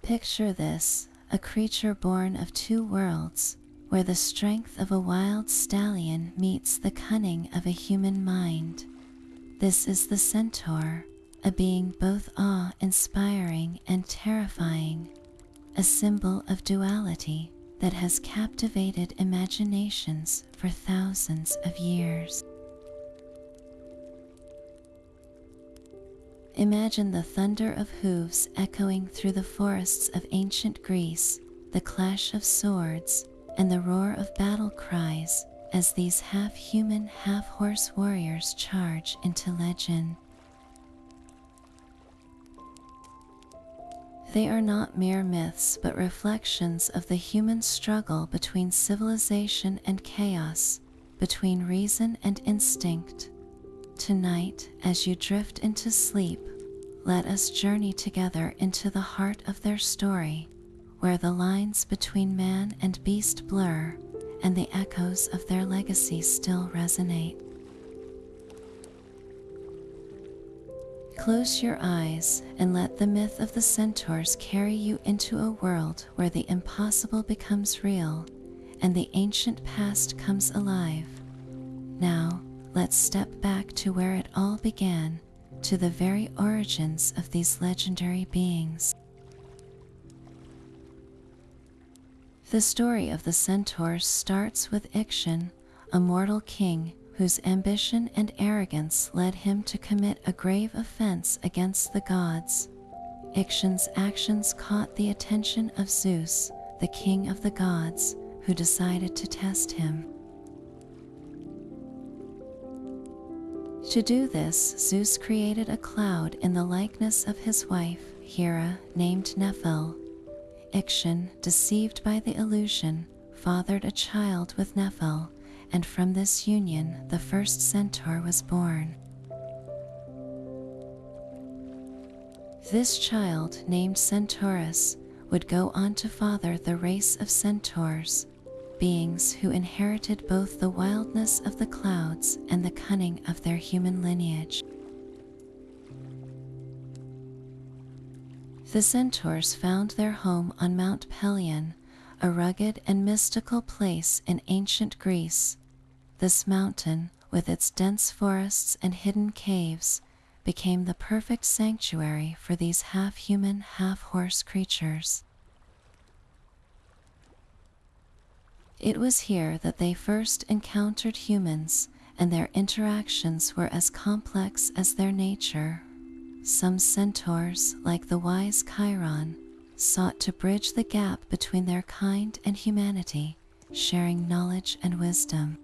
Picture this, a creature born of two worlds, where the strength of a wild stallion meets the cunning of a human mind. This is the Centaur, a being both awe-inspiring and terrifying, a symbol of duality that has captivated imaginations for thousands of years. Imagine the thunder of hooves echoing through the forests of ancient Greece, the clash of swords, and the roar of battle cries as these half-human, half-horse warriors charge into legend. They are not mere myths but reflections of the human struggle between civilization and chaos, between reason and instinct. Tonight, as you drift into sleep, let us journey together into the heart of their story, where the lines between man and beast blur, and the echoes of their legacy still resonate. Close your eyes and let the myth of the Centaurs carry you into a world where the impossible becomes real and the ancient past comes alive. Now, let's step back to where it all began, to the very origins of these legendary beings. The story of the Centaurs starts with Ixion, a mortal king whose ambition and arrogance led him to commit a grave offense against the gods. Ixion's actions caught the attention of Zeus, the king of the gods, who decided to test him. To do this, Zeus created a cloud in the likeness of his wife, Hera, named Nephele. Ixion, deceived by the illusion, fathered a child with Nephele, and from this union the first Centaur was born. This child, named Centaurus, would go on to father the race of Centaurs, beings who inherited both the wildness of the clouds and the cunning of their human lineage. The Centaurs found their home on Mount Pelion, a rugged and mystical place in ancient Greece. This mountain, with its dense forests and hidden caves, became the perfect sanctuary for these half-human, half-horse creatures. It was here that they first encountered humans, and their interactions were as complex as their nature. Some centaurs, like the wise Chiron, sought to bridge the gap between their kind and humanity, sharing knowledge and wisdom.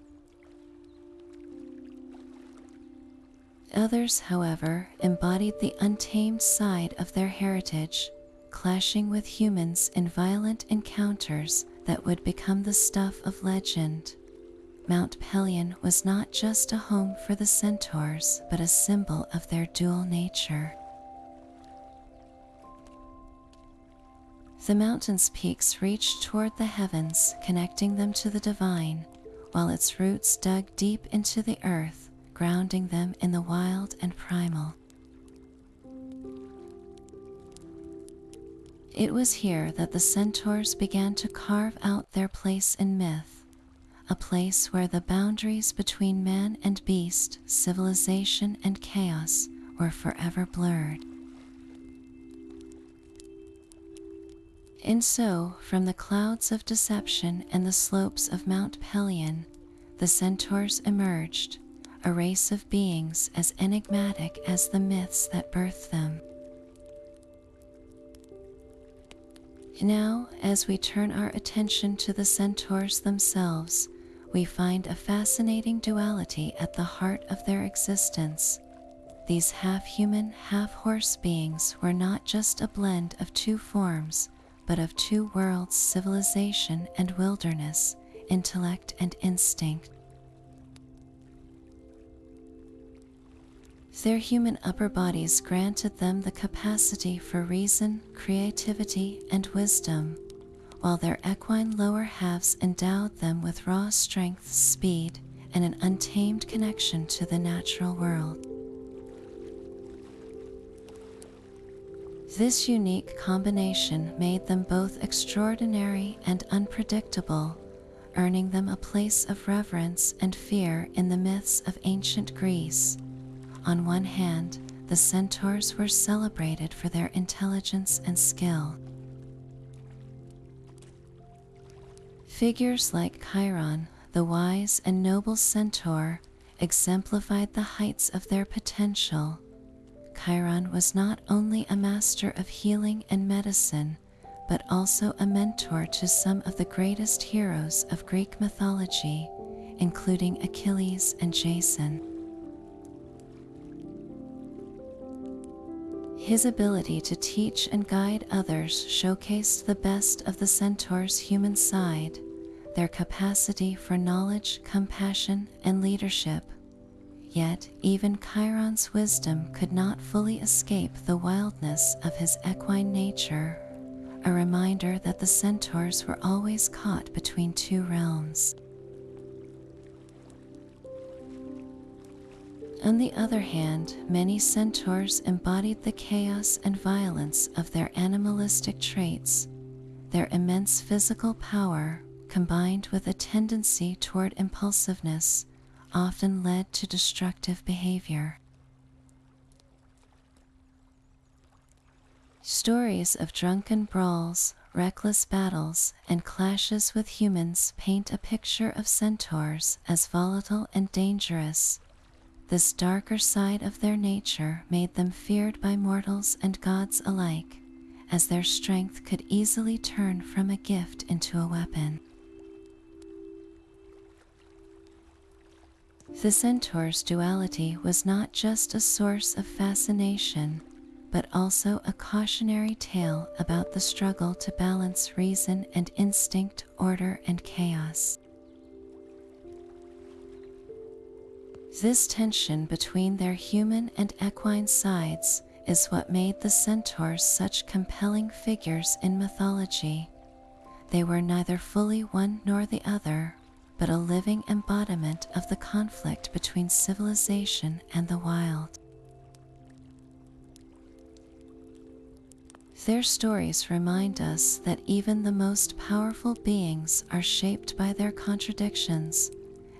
Others, however, embodied the untamed side of their heritage, clashing with humans in violent encounters that would become the stuff of legend. Mount Pelion was not just a home for the Centaurs, but a symbol of their dual nature. The mountain's peaks reached toward the heavens, connecting them to the divine, while its roots dug deep into the earth, grounding them in the wild and primal. It was here that the Centaurs began to carve out their place in myth, a place where the boundaries between man and beast, civilization and chaos, were forever blurred. And so, from the clouds of deception and the slopes of Mount Pelion, the Centaurs emerged, a race of beings as enigmatic as the myths that birthed them. Now, as we turn our attention to the Centaurs themselves, we find a fascinating duality at the heart of their existence. These half-human, half-horse beings were not just a blend of two forms, but of two worlds, civilization and wilderness, intellect and instinct. Their human upper bodies granted them the capacity for reason, creativity, and wisdom, while their equine lower halves endowed them with raw strength, speed, and an untamed connection to the natural world. This unique combination made them both extraordinary and unpredictable, earning them a place of reverence and fear in the myths of ancient Greece. On one hand, the Centaurs were celebrated for their intelligence and skill. Figures like Chiron, the wise and noble Centaur, exemplified the heights of their potential. Chiron was not only a master of healing and medicine, but also a mentor to some of the greatest heroes of Greek mythology, including Achilles and Jason. His ability to teach and guide others showcased the best of the Centaurs' human side, their capacity for knowledge, compassion, and leadership. Yet, even Chiron's wisdom could not fully escape the wildness of his equine nature, a reminder that the Centaurs were always caught between two realms. On the other hand, many Centaurs embodied the chaos and violence of their animalistic traits. Their immense physical power, combined with a tendency toward impulsiveness, often led to destructive behavior. Stories of drunken brawls, reckless battles, and clashes with humans paint a picture of Centaurs as volatile and dangerous. This darker side of their nature made them feared by mortals and gods alike, as their strength could easily turn from a gift into a weapon. The Centaur's duality was not just a source of fascination, but also a cautionary tale about the struggle to balance reason and instinct, order and chaos. This tension between their human and equine sides is what made the Centaurs such compelling figures in mythology. They were neither fully one nor the other, but a living embodiment of the conflict between civilization and the wild. Their stories remind us that even the most powerful beings are shaped by their contradictions,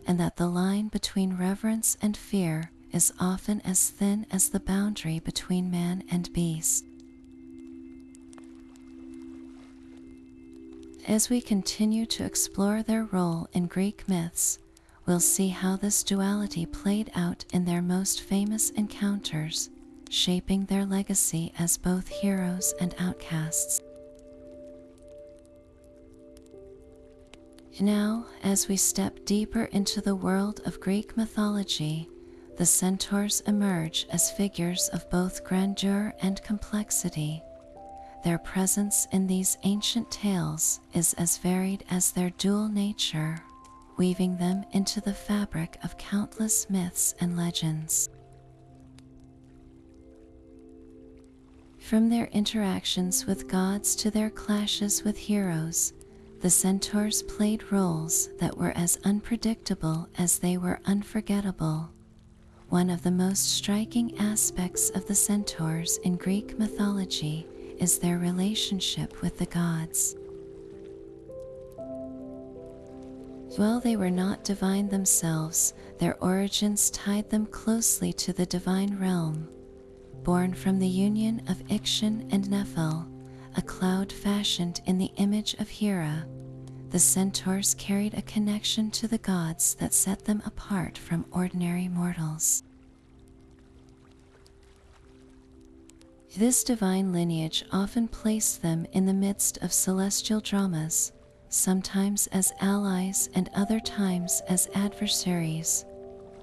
and that the line between reverence and fear is often as thin as the boundary between man and beast. As we continue to explore their role in Greek myths, we'll see how this duality played out in their most famous encounters, shaping their legacy as both heroes and outcasts. Now, as we step deeper into the world of Greek mythology, the Centaurs emerge as figures of both grandeur and complexity. Their presence in these ancient tales is as varied as their dual nature, weaving them into the fabric of countless myths and legends. From their interactions with gods to their clashes with heroes, the Centaurs played roles that were as unpredictable as they were unforgettable. One of the most striking aspects of the Centaurs in Greek mythology is their relationship with the gods. While they were not divine themselves, their origins tied them closely to the divine realm. Born from the union of Ixion and Nephele, a cloud fashioned in the image of Hera, the Centaurs carried a connection to the gods that set them apart from ordinary mortals. This divine lineage often placed them in the midst of celestial dramas, sometimes as allies and other times as adversaries.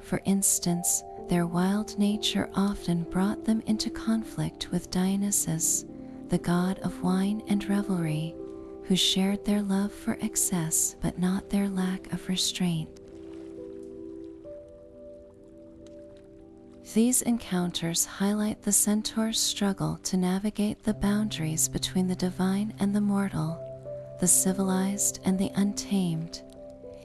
For instance, their wild nature often brought them into conflict with Dionysus, the god of wine and revelry, who shared their love for excess but not their lack of restraint. These encounters highlight the Centaur's struggle to navigate the boundaries between the divine and the mortal, the civilized and the untamed.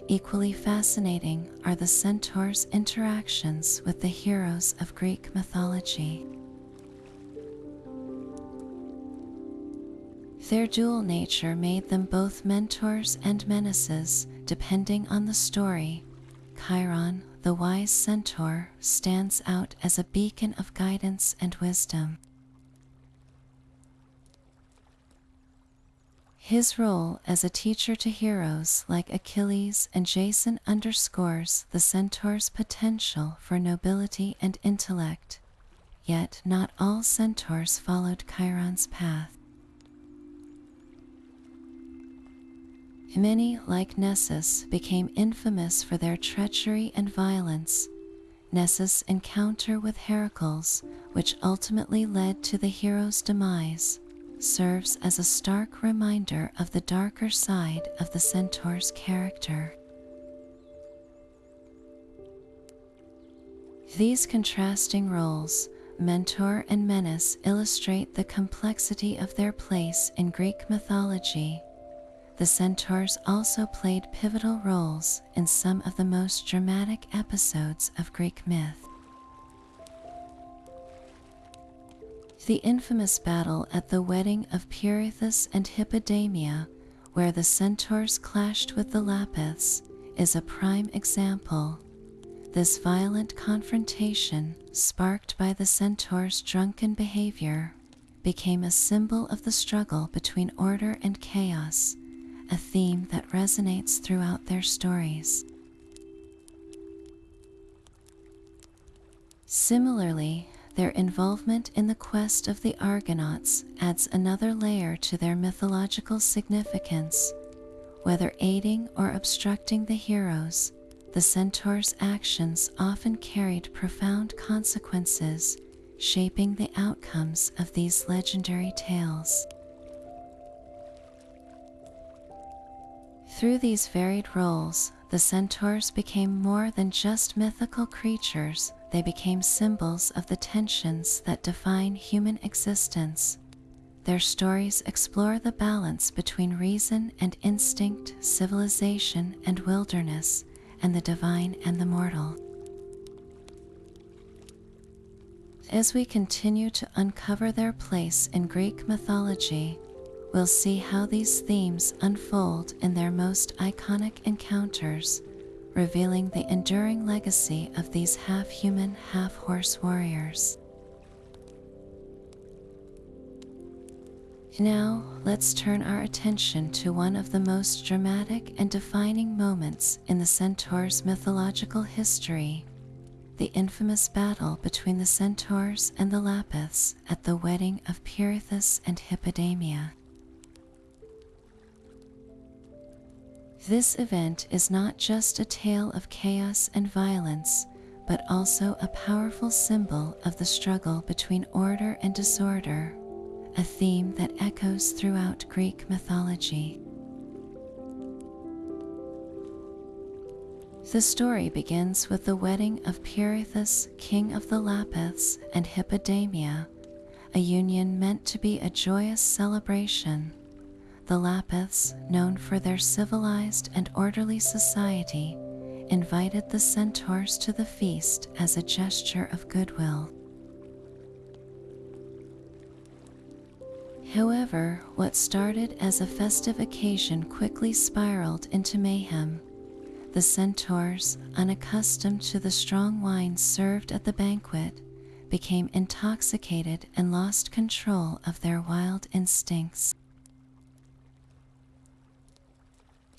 Equally fascinating are the Centaurs' interactions with the heroes of Greek mythology. Their dual nature made them both mentors and menaces, depending on the story. Chiron, the wise centaur, stands out as a beacon of guidance and wisdom. His role as a teacher to heroes like Achilles and Jason underscores the centaur's potential for nobility and intellect. Yet not all centaurs followed Chiron's path. Many, like Nessus, became infamous for their treachery and violence. Nessus' encounter with Heracles, which ultimately led to the hero's demise, serves as a stark reminder of the darker side of the centaur's character. These contrasting roles, mentor and menace, illustrate the complexity of their place in Greek mythology. The centaurs also played pivotal roles in some of the most dramatic episodes of Greek myth. The infamous battle at the wedding of Pirithous and Hippodamia, where the centaurs clashed with the Lapiths, is a prime example. This violent confrontation, sparked by the centaurs' drunken behavior, became a symbol of the struggle between order and chaos, a theme that resonates throughout their stories. Similarly, their involvement in the quest of the Argonauts adds another layer to their mythological significance. Whether aiding or obstructing the heroes, the centaurs' actions often carried profound consequences, shaping the outcomes of these legendary tales. Through these varied roles, the centaurs became more than just mythical creatures. They became symbols of the tensions that define human existence. Their stories explore the balance between reason and instinct, civilization and wilderness, and the divine and the mortal. As we continue to uncover their place in Greek mythology, we'll see how these themes unfold in their most iconic encounters, revealing the enduring legacy of these half-human, half-horse warriors. Now, let's turn our attention to one of the most dramatic and defining moments in the Centaurs' mythological history, the infamous battle between the Centaurs and the Lapiths at the wedding of Pirithous and Hippodamia. This event is not just a tale of chaos and violence, but also a powerful symbol of the struggle between order and disorder, a theme that echoes throughout Greek mythology. The story begins with the wedding of Pirithous, king of the Lapiths, and Hippodamia, a union meant to be a joyous celebration. The Lapiths, known for their civilized and orderly society, invited the Centaurs to the feast as a gesture of goodwill. However, what started as a festive occasion quickly spiraled into mayhem. The Centaurs, unaccustomed to the strong wine served at the banquet, became intoxicated and lost control of their wild instincts.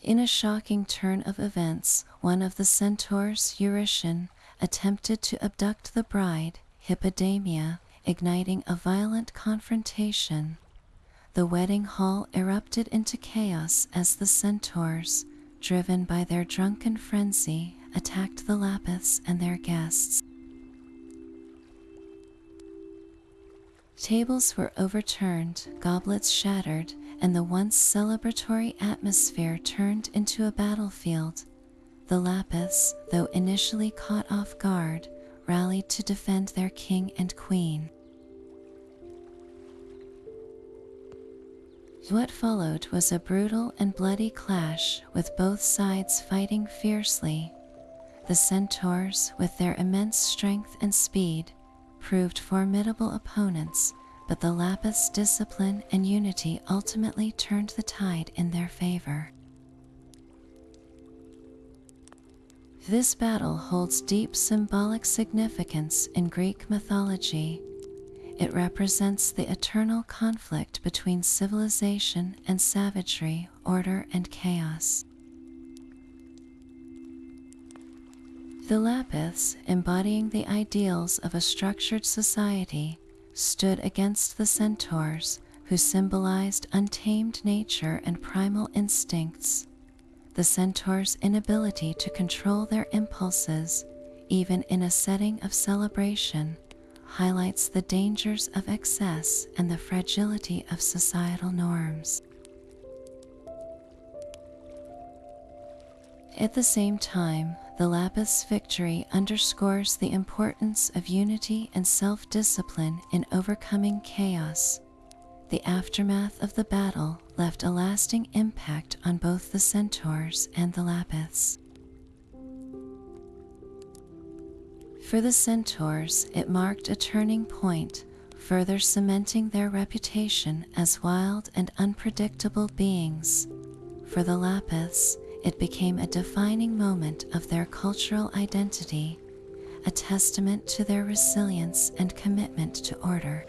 In a shocking turn of events, one of the Centaurs, Ixion, attempted to abduct the bride, Hippodamia, igniting a violent confrontation. The wedding hall erupted into chaos as the Centaurs, driven by their drunken frenzy, attacked the Lapiths and their guests. Tables were overturned, goblets shattered, and the once celebratory atmosphere turned into a battlefield. The Lapiths, though initially caught off guard, rallied to defend their king and queen. What followed was a brutal and bloody clash, with both sides fighting fiercely. The Centaurs, with their immense strength and speed, proved formidable opponents, but the lapis' discipline and unity ultimately turned the tide in their favor. This battle holds deep symbolic significance in Greek mythology. It represents the eternal conflict between civilization and savagery, order and chaos. The lapis, embodying the ideals of a structured society, stood against the centaurs, who symbolized untamed nature and primal instincts. The centaurs' inability to control their impulses, even in a setting of celebration, highlights the dangers of excess and the fragility of societal norms. At the same time, the lapis' victory underscores the importance of unity and self-discipline in overcoming chaos. The aftermath of the battle left a lasting impact on both the centaurs and the lapis. For the centaurs, it marked a turning point, further cementing their reputation as wild and unpredictable beings. For the lapis, it became a defining moment of their cultural identity, a testament to their resilience and commitment to order.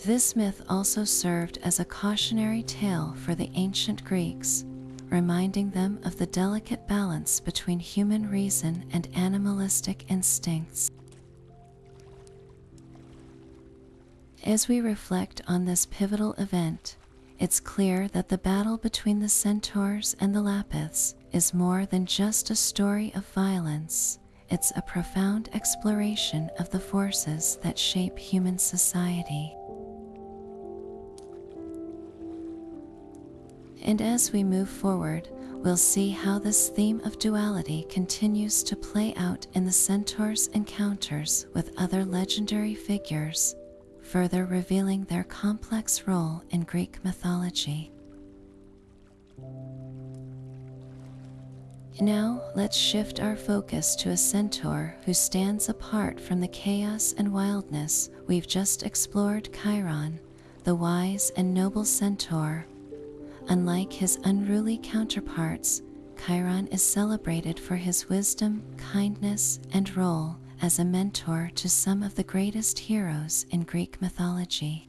This myth also served as a cautionary tale for the ancient Greeks, reminding them of the delicate balance between human reason and animalistic instincts. As we reflect on this pivotal event, it's clear that the battle between the centaurs and the lapis is more than just a story of violence. It's a profound exploration of the forces that shape human society. And as we move forward, we'll see how this theme of duality continues to play out in the centaurs' encounters with other legendary figures, further revealing their complex role in Greek mythology. Now, let's shift our focus to a centaur who stands apart from the chaos and wildness we've just explored: Chiron, the wise and noble centaur. Unlike his unruly counterparts, Chiron is celebrated for his wisdom, kindness, and role as a mentor to some of the greatest heroes in Greek mythology.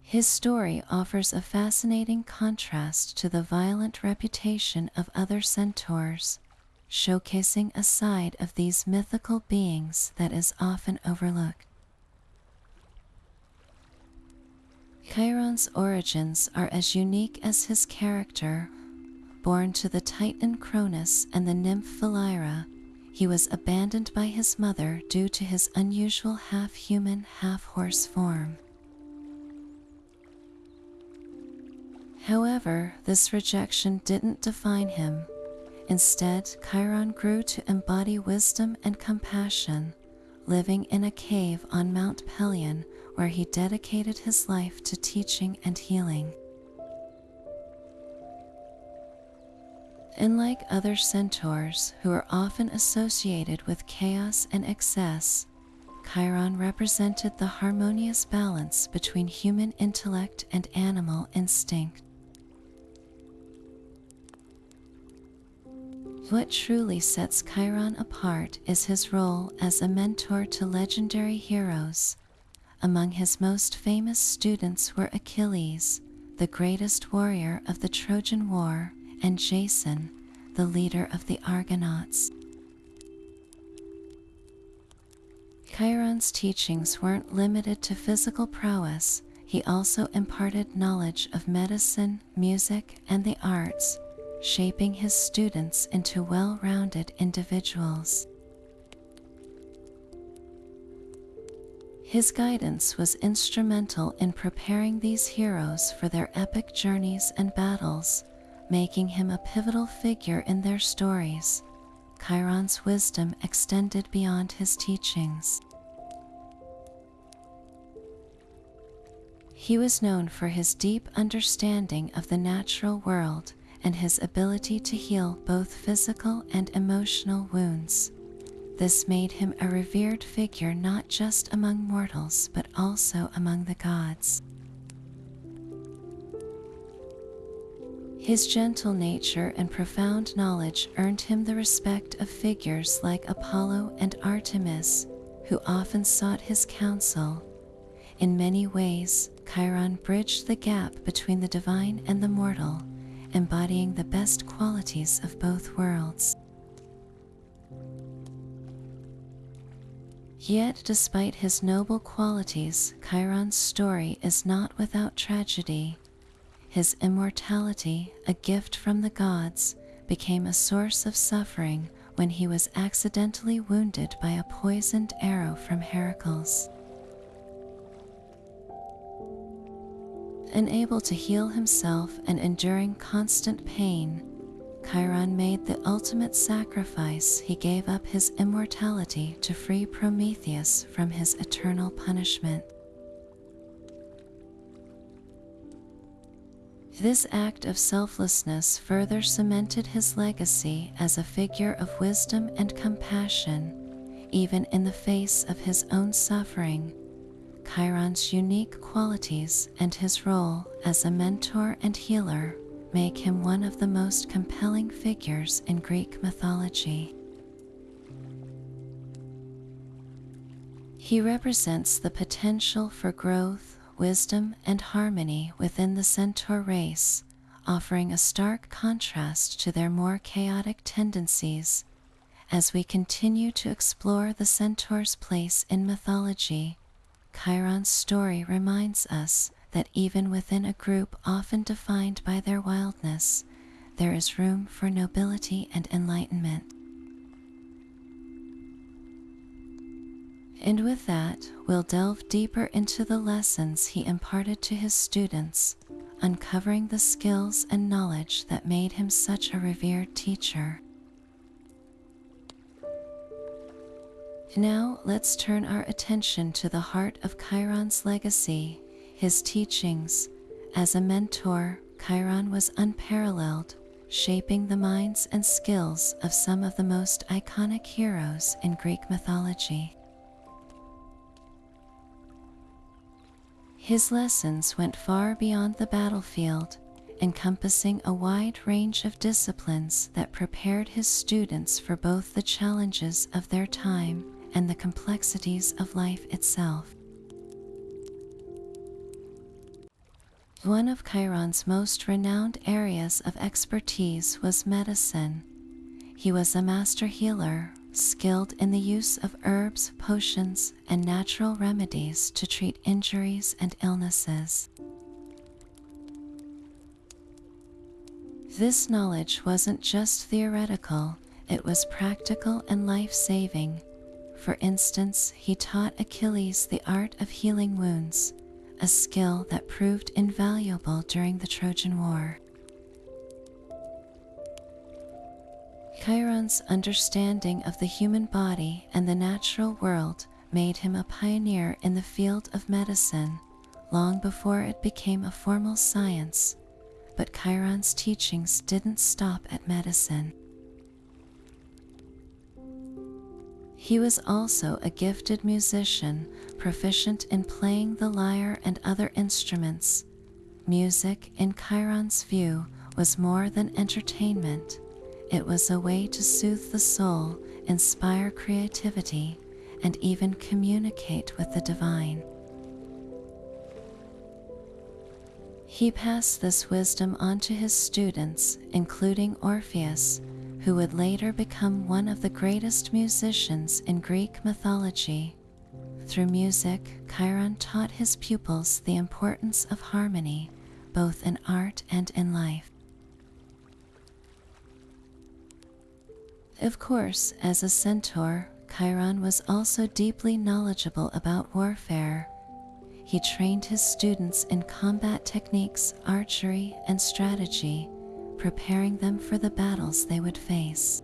His story offers a fascinating contrast to the violent reputation of other centaurs, showcasing a side of these mythical beings that is often overlooked. Chiron's origins are as unique as his character. Born to the Titan Cronus and the nymph Philyra, he was abandoned by his mother due to his unusual half-human, half-horse form. However, this rejection didn't define him. Instead, Chiron grew to embody wisdom and compassion, living in a cave on Mount Pelion, where he dedicated his life to teaching and healing. Unlike other centaurs, who are often associated with chaos and excess, Chiron represented the harmonious balance between human intellect and animal instinct. What truly sets Chiron apart is his role as a mentor to legendary heroes. Among his most famous students were Achilles, the greatest warrior of the Trojan War, and Jason, the leader of the Argonauts. Chiron's teachings weren't limited to physical prowess. He also imparted knowledge of medicine, music, and the arts, shaping his students into well-rounded individuals. His guidance was instrumental in preparing these heroes for their epic journeys and battles, making him a pivotal figure in their stories. Chiron's wisdom extended beyond his teachings. He was known for his deep understanding of the natural world and his ability to heal both physical and emotional wounds. This made him a revered figure not just among mortals but also among the gods. His gentle nature and profound knowledge earned him the respect of figures like Apollo and Artemis, who often sought his counsel. In many ways, Chiron bridged the gap between the divine and the mortal, embodying the best qualities of both worlds. Yet, despite his noble qualities, Chiron's story is not without tragedy. His immortality, a gift from the gods, became a source of suffering when he was accidentally wounded by a poisoned arrow from Heracles. Unable to heal himself and enduring constant pain, Chiron made the ultimate sacrifice. He gave up his immortality to free Prometheus from his eternal punishment. This act of selflessness further cemented his legacy as a figure of wisdom and compassion, even in the face of his own suffering. Chiron's unique qualities and his role as a mentor and healer make him one of the most compelling figures in Greek mythology. He represents the potential for growth, wisdom, and harmony within the Centaur race, offering a stark contrast to their more chaotic tendencies. As we continue to explore the Centaur's place in mythology, Chiron's story reminds us that even within a group often defined by their wildness, there is room for nobility and enlightenment. And with that, we'll delve deeper into the lessons he imparted to his students, uncovering the skills and knowledge that made him such a revered teacher. Now, let's turn our attention to the heart of Chiron's legacy, his teachings. As a mentor, Chiron was unparalleled, shaping the minds and skills of some of the most iconic heroes in Greek mythology. His lessons went far beyond the battlefield, encompassing a wide range of disciplines that prepared his students for both the challenges of their time and the complexities of life itself. One of Chiron's most renowned areas of expertise was medicine. He was a master healer, skilled in the use of herbs, potions, and natural remedies to treat injuries and illnesses. This knowledge wasn't just theoretical, it was practical and life-saving. For instance, he taught Achilles the art of healing wounds, a skill that proved invaluable during the Trojan War. Chiron's understanding of the human body and the natural world made him a pioneer in the field of medicine, long before it became a formal science. But Chiron's teachings didn't stop at medicine. He was also a gifted musician, proficient in playing the lyre and other instruments. Music, in Chiron's view, was more than entertainment. It was a way to soothe the soul, inspire creativity, and even communicate with the divine. He passed this wisdom on to his students, including Orpheus, who would later become one of the greatest musicians in Greek mythology. Through music, Chiron taught his pupils the importance of harmony, both in art and in life. Of course, as a centaur, Chiron was also deeply knowledgeable about warfare. He trained his students in combat techniques, archery, and strategy, preparing them for the battles they would face.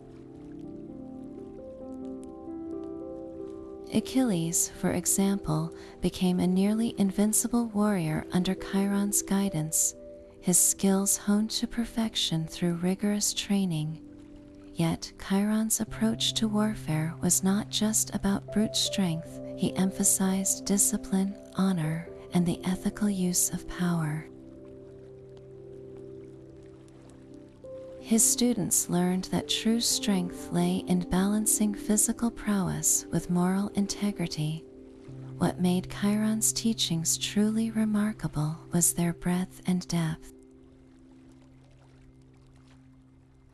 Achilles, for example, became a nearly invincible warrior under Chiron's guidance, his skills honed to perfection through rigorous training. Yet Chiron's approach to warfare was not just about brute strength. He emphasized discipline, honor, and the ethical use of power. His students learned that true strength lay in balancing physical prowess with moral integrity. What made Chiron's teachings truly remarkable was their breadth and depth.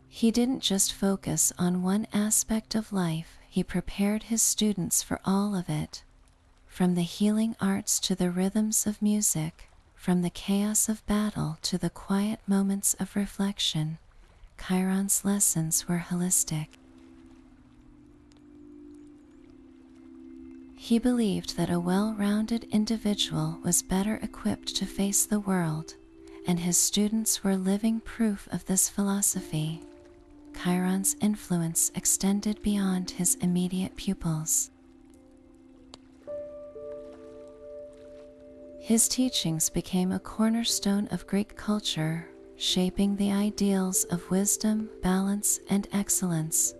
He didn't just focus on one aspect of life, he prepared his students for all of it. From the healing arts to the rhythms of music, from the chaos of battle to the quiet moments of reflection, Chiron's lessons were holistic. He believed that a well-rounded individual was better equipped to face the world, and his students were living proof of this philosophy. Chiron's influence extended beyond his immediate pupils. His teachings became a cornerstone of Greek culture, shaping the ideals of wisdom, balance, and excellence.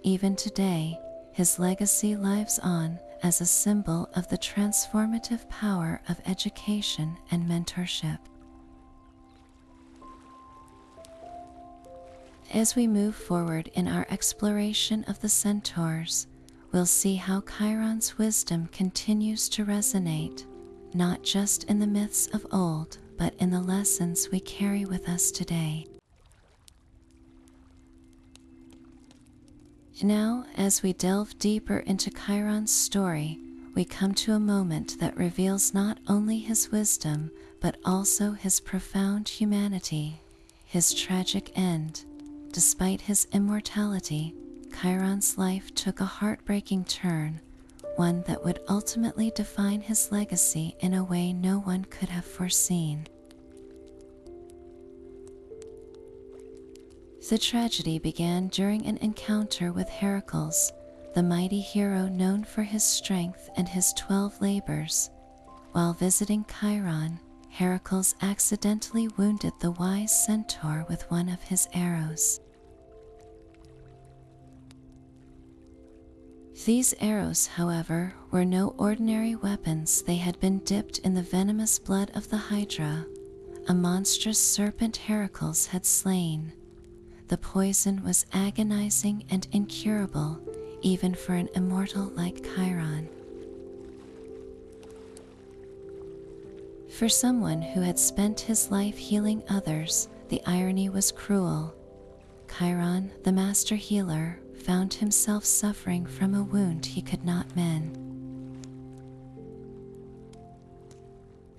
Even today, his legacy lives on as a symbol of the transformative power of education and mentorship. As we move forward in our exploration of the Centaurs, we'll see how Chiron's wisdom continues to resonate, not just in the myths of old, but in the lessons we carry with us today. Now, as we delve deeper into Chiron's story, we come to a moment that reveals not only his wisdom, but also his profound humanity, his tragic end. Despite his immortality, Chiron's life took a heartbreaking turn, one that would ultimately define his legacy in a way no one could have foreseen. The tragedy began during an encounter with Heracles, the mighty hero known for his strength and his 12 labors. While visiting Chiron, Heracles accidentally wounded the wise Centaur with one of his arrows. These arrows, however, were no ordinary weapons. They had been dipped in the venomous blood of the Hydra, a monstrous serpent Heracles had slain. The poison was agonizing and incurable, even for an immortal like Chiron. For someone who had spent his life healing others, the irony was cruel. Chiron, the master healer, found himself suffering from a wound he could not mend.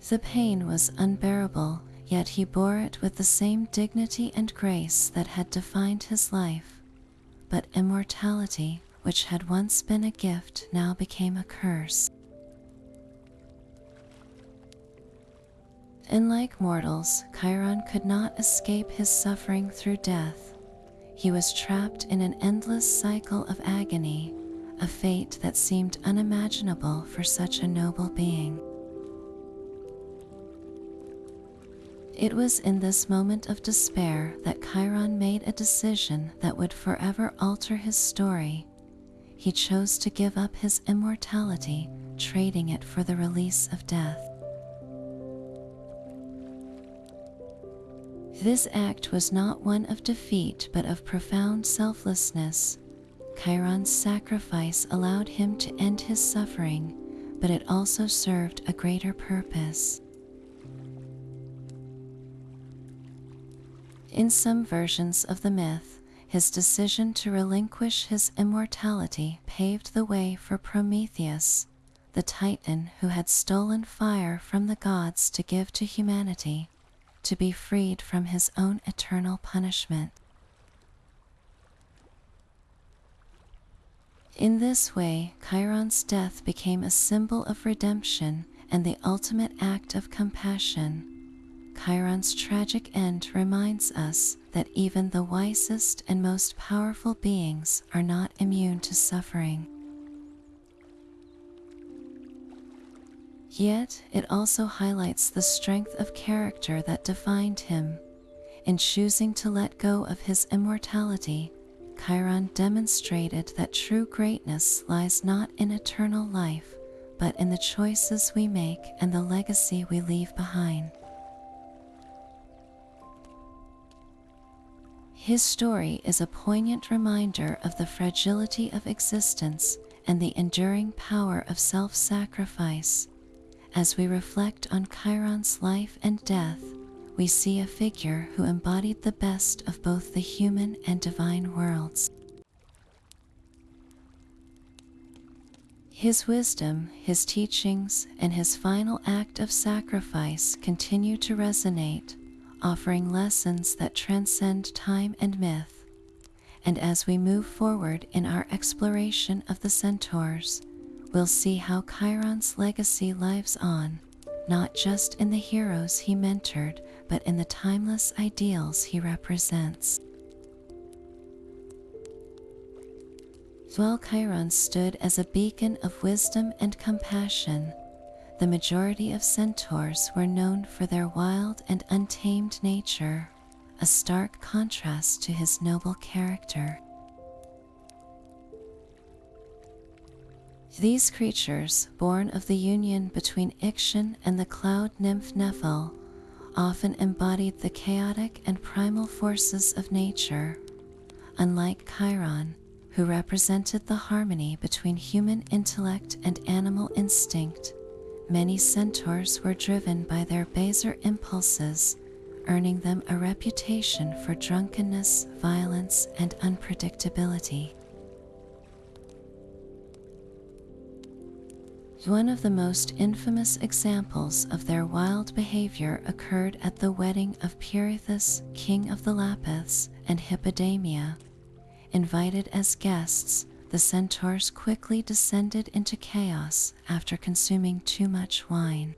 The pain was unbearable, yet he bore it with the same dignity and grace that had defined his life. But immortality, which had once been a gift, now became a curse. Unlike mortals, Chiron could not escape his suffering through death. He was trapped in an endless cycle of agony, a fate that seemed unimaginable for such a noble being. It was in this moment of despair that Chiron made a decision that would forever alter his story. He chose to give up his immortality, trading it for the release of death. This act was not one of defeat but of profound selflessness. Chiron's sacrifice allowed him to end his suffering, but it also served a greater purpose. In some versions of the myth, his decision to relinquish his immortality paved the way for Prometheus, the Titan who had stolen fire from the gods to give to humanity, to be freed from his own eternal punishment. In this way, Chiron's death became a symbol of redemption and the ultimate act of compassion. Chiron's tragic end reminds us that even the wisest and most powerful beings are not immune to suffering. Yet, it also highlights the strength of character that defined him. In choosing to let go of his immortality, Chiron demonstrated that true greatness lies not in eternal life, but in the choices we make and the legacy we leave behind. His story is a poignant reminder of the fragility of existence and the enduring power of self-sacrifice. As we reflect on Chiron's life and death, we see a figure who embodied the best of both the human and divine worlds. His wisdom, his teachings, and his final act of sacrifice continue to resonate, offering lessons that transcend time and myth. And as we move forward in our exploration of the Centaurs, we'll see how Chiron's legacy lives on, not just in the heroes he mentored, but in the timeless ideals he represents. While Chiron stood as a beacon of wisdom and compassion, the majority of Centaurs were known for their wild and untamed nature, a stark contrast to his noble character. These creatures, born of the union between Ixion and the cloud nymph Nephele, often embodied the chaotic and primal forces of nature. Unlike Chiron, who represented the harmony between human intellect and animal instinct, many Centaurs were driven by their baser impulses, earning them a reputation for drunkenness, violence, and unpredictability. One of the most infamous examples of their wild behavior occurred at the wedding of Pirithous, king of the Lapiths, and Hippodamia. Invited as guests, the Centaurs quickly descended into chaos after consuming too much wine.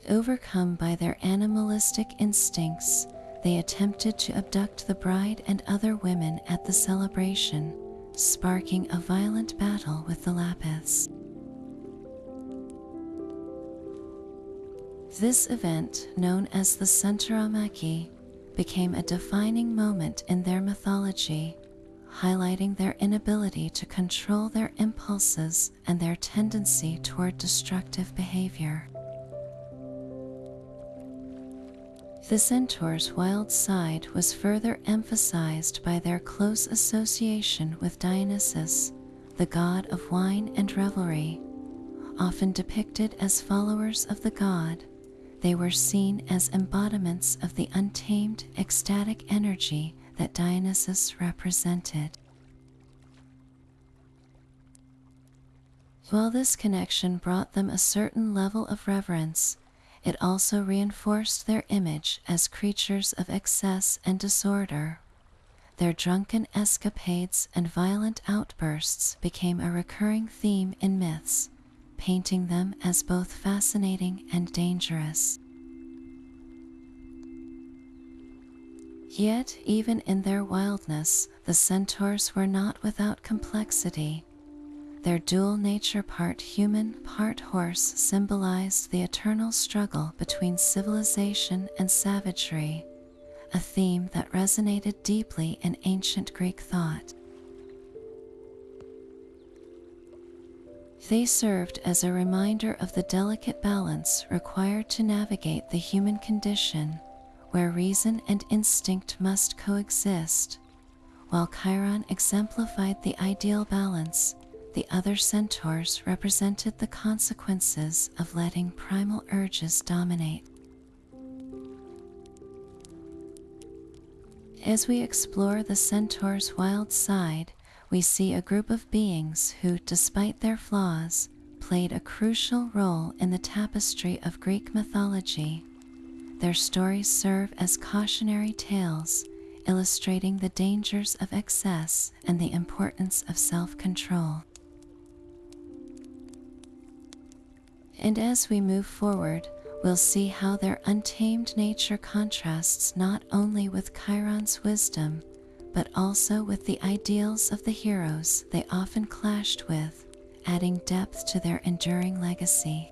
Overcome by their animalistic instincts, they attempted to abduct the bride and other women at the celebration, sparking a violent battle with the Lapiths. This event, known as the Centauromachy, became a defining moment in their mythology, highlighting their inability to control their impulses and their tendency toward destructive behavior. The Centaurs' wild side was further emphasized by their close association with Dionysus, the god of wine and revelry. Often depicted as followers of the god, they were seen as embodiments of the untamed, ecstatic energy that Dionysus represented. While this connection brought them a certain level of reverence, it also reinforced their image as creatures of excess and disorder. Their drunken escapades and violent outbursts became a recurring theme in myths, painting them as both fascinating and dangerous. Yet, even in their wildness, the Centaurs were not without complexity. Their dual nature, part human, part horse, symbolized the eternal struggle between civilization and savagery, a theme that resonated deeply in ancient Greek thought. They served as a reminder of the delicate balance required to navigate the human condition, where reason and instinct must coexist. While Chiron exemplified the ideal balance, the other Centaurs represented the consequences of letting primal urges dominate. As we explore the Centaur's wild side, we see a group of beings who, despite their flaws, played a crucial role in the tapestry of Greek mythology. Their stories serve as cautionary tales, illustrating the dangers of excess and the importance of self-control. And as we move forward, we'll see how their untamed nature contrasts not only with Chiron's wisdom, but also with the ideals of the heroes they often clashed with, adding depth to their enduring legacy.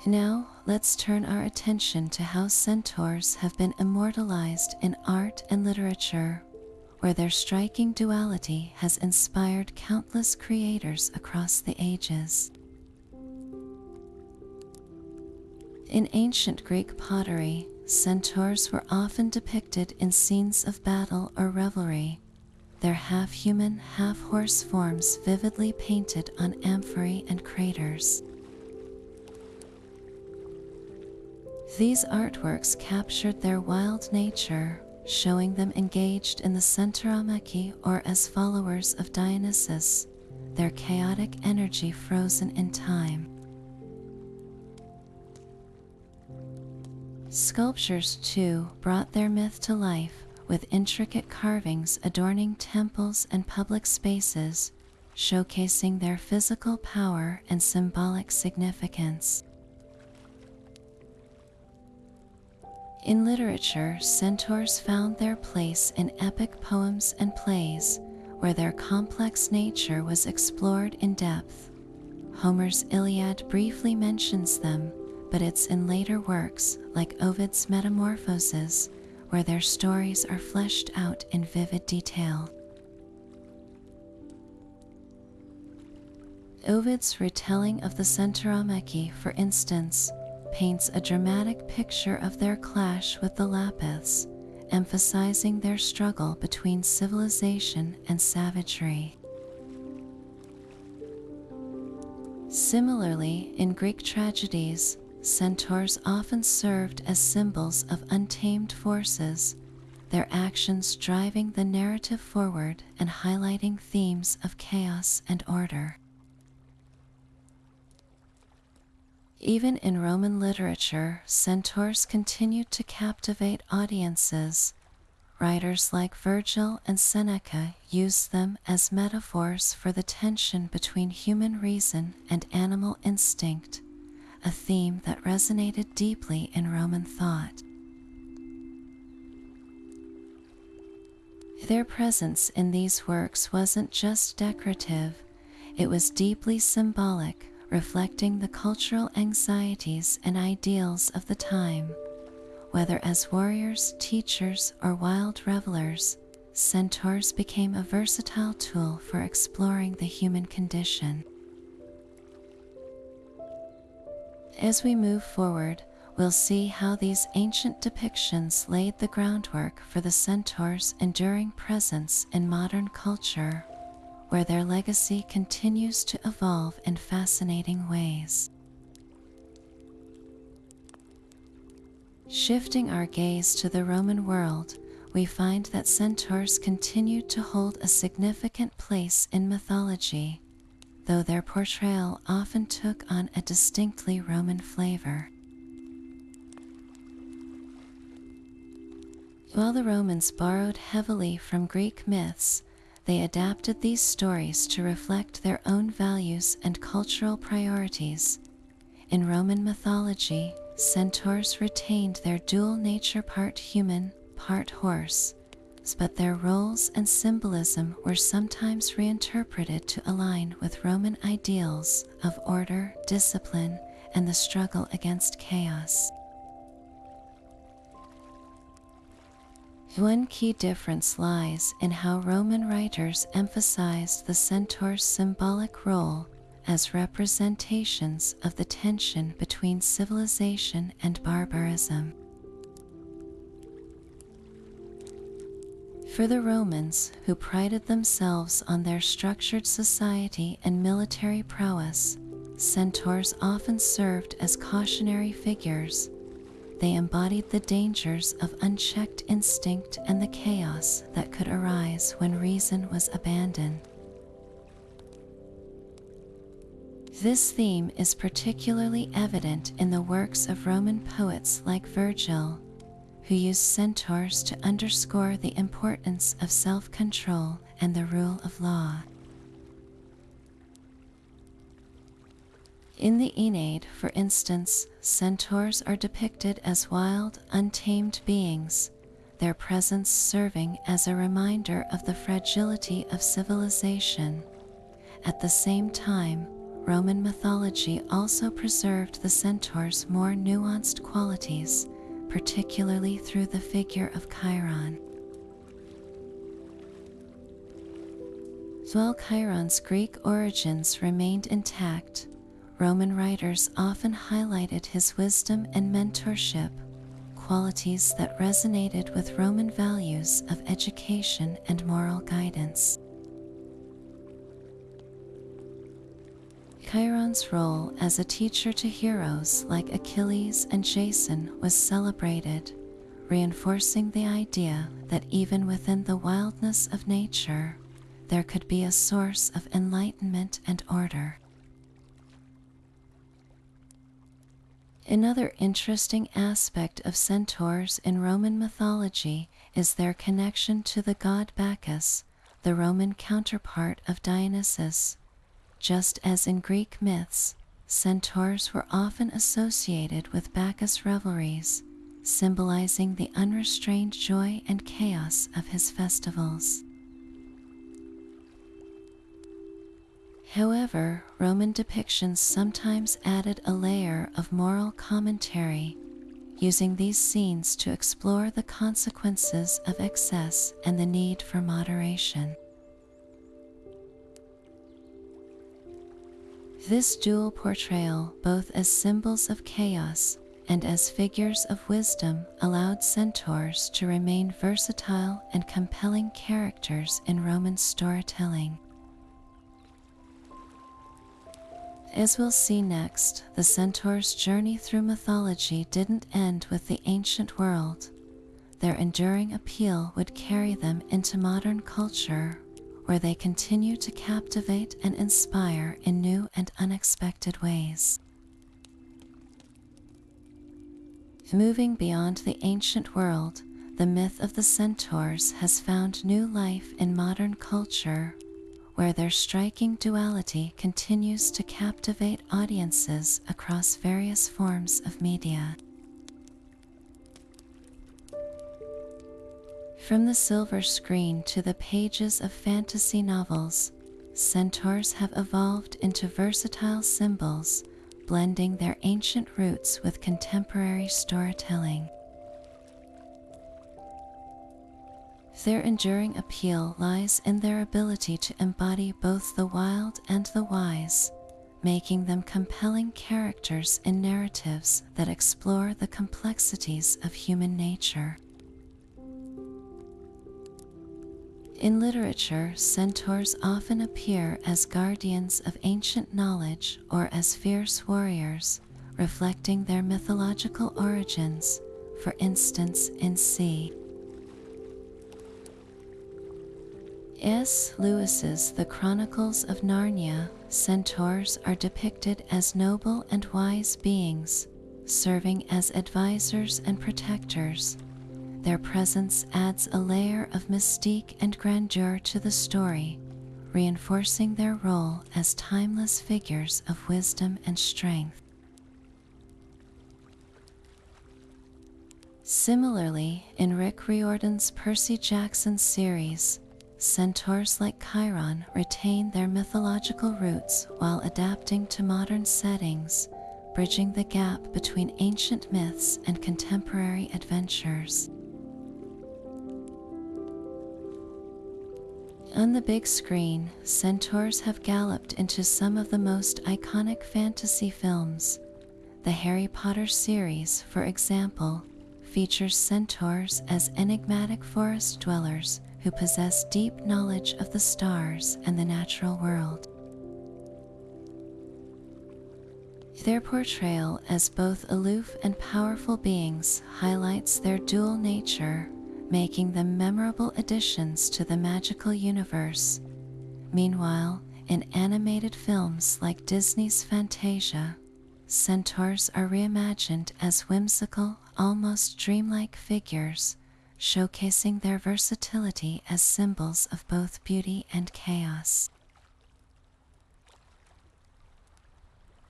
Now, let's turn our attention to how centaurs have been immortalized in art and literature, where their striking duality has inspired countless creators across the ages. In ancient Greek pottery, centaurs were often depicted in scenes of battle or revelry, their half-human, half-horse forms vividly painted on amphorae and craters. These artworks captured their wild nature, showing them engaged in the Centauromachy or as followers of Dionysus, their chaotic energy frozen in time. Sculptures, too, brought their myth to life, with intricate carvings adorning temples and public spaces, showcasing their physical power and symbolic significance. In literature, centaurs found their place in epic poems and plays, where their complex nature was explored in depth. Homer's Iliad briefly mentions them, but it's in later works, like Ovid's Metamorphoses, where their stories are fleshed out in vivid detail. Ovid's retelling of the Centauromachy, for instance, paints a dramatic picture of their clash with the Lapiths, emphasizing their struggle between civilization and savagery. Similarly, in Greek tragedies, centaurs often served as symbols of untamed forces, their actions driving the narrative forward and highlighting themes of chaos and order. Even in Roman literature, centaurs continued to captivate audiences. Writers like Virgil and Seneca used them as metaphors for the tension between human reason and animal instinct, a theme that resonated deeply in Roman thought. Their presence in these works wasn't just decorative, it was deeply symbolic, reflecting the cultural anxieties and ideals of the time. Whether as warriors, teachers, or wild revelers, centaurs became a versatile tool for exploring the human condition. As we move forward, we'll see how these ancient depictions laid the groundwork for the centaurs' enduring presence in modern culture, where their legacy continues to evolve in fascinating ways. Shifting our gaze to the Roman world, we find that centaurs continued to hold a significant place in mythology, though their portrayal often took on a distinctly Roman flavor. While the Romans borrowed heavily from Greek myths, they adapted these stories to reflect their own values and cultural priorities. In Roman mythology, centaurs retained their dual nature, part human, part horse, but their roles and symbolism were sometimes reinterpreted to align with Roman ideals of order, discipline, and the struggle against chaos. One key difference lies in how Roman writers emphasized the centaur's symbolic role as representations of the tension between civilization and barbarism. For the Romans, who prided themselves on their structured society and military prowess, centaurs often served as cautionary figures. They embodied the dangers of unchecked instinct and the chaos that could arise when reason was abandoned. This theme is particularly evident in the works of Roman poets like Virgil, who used centaurs to underscore the importance of self-control and the rule of law. In the Aeneid, for instance, centaurs are depicted as wild, untamed beings, their presence serving as a reminder of the fragility of civilization. At the same time, Roman mythology also preserved the Centaur's more nuanced qualities, particularly through the figure of Chiron. While Chiron's Greek origins remained intact, Roman writers often highlighted his wisdom and mentorship, qualities that resonated with Roman values of education and moral guidance. Chiron's role as a teacher to heroes like Achilles and Jason was celebrated, reinforcing the idea that even within the wildness of nature, there could be a source of enlightenment and order. Another interesting aspect of centaurs in Roman mythology is their connection to the god Bacchus, the Roman counterpart of Dionysus. Just as in Greek myths, centaurs were often associated with Bacchus revelries, symbolizing the unrestrained joy and chaos of his festivals. However, Roman depictions sometimes added a layer of moral commentary, using these scenes to explore the consequences of excess and the need for moderation. This dual portrayal, both as symbols of chaos and as figures of wisdom, allowed centaurs to remain versatile and compelling characters in Roman storytelling. As we'll see next, the centaur's journey through mythology didn't end with the ancient world. Their enduring appeal would carry them into modern culture, where they continue to captivate and inspire in new and unexpected ways. Moving beyond the ancient world, the myth of the centaurs has found new life in modern culture, where their striking duality continues to captivate audiences across various forms of media. From the silver screen to the pages of fantasy novels, centaurs have evolved into versatile symbols, blending their ancient roots with contemporary storytelling. Their enduring appeal lies in their ability to embody both the wild and the wise, making them compelling characters in narratives that explore the complexities of human nature. In literature, centaurs often appear as guardians of ancient knowledge or as fierce warriors, reflecting their mythological origins, for instance in C. S. Lewis's The Chronicles of Narnia, centaurs are depicted as noble and wise beings, serving as advisors and protectors. Their presence adds a layer of mystique and grandeur to the story, reinforcing their role as timeless figures of wisdom and strength. Similarly, in Rick Riordan's Percy Jackson series, centaurs like Chiron retain their mythological roots while adapting to modern settings, bridging the gap between ancient myths and contemporary adventures. On the big screen, centaurs have galloped into some of the most iconic fantasy films. The Harry Potter series, for example, features centaurs as enigmatic forest dwellers who possess deep knowledge of the stars and the natural world. Their portrayal as both aloof and powerful beings highlights their dual nature, making them memorable additions to the magical universe. Meanwhile, in animated films like Disney's Fantasia, centaurs are reimagined as whimsical, almost dreamlike figures, showcasing their versatility as symbols of both beauty and chaos.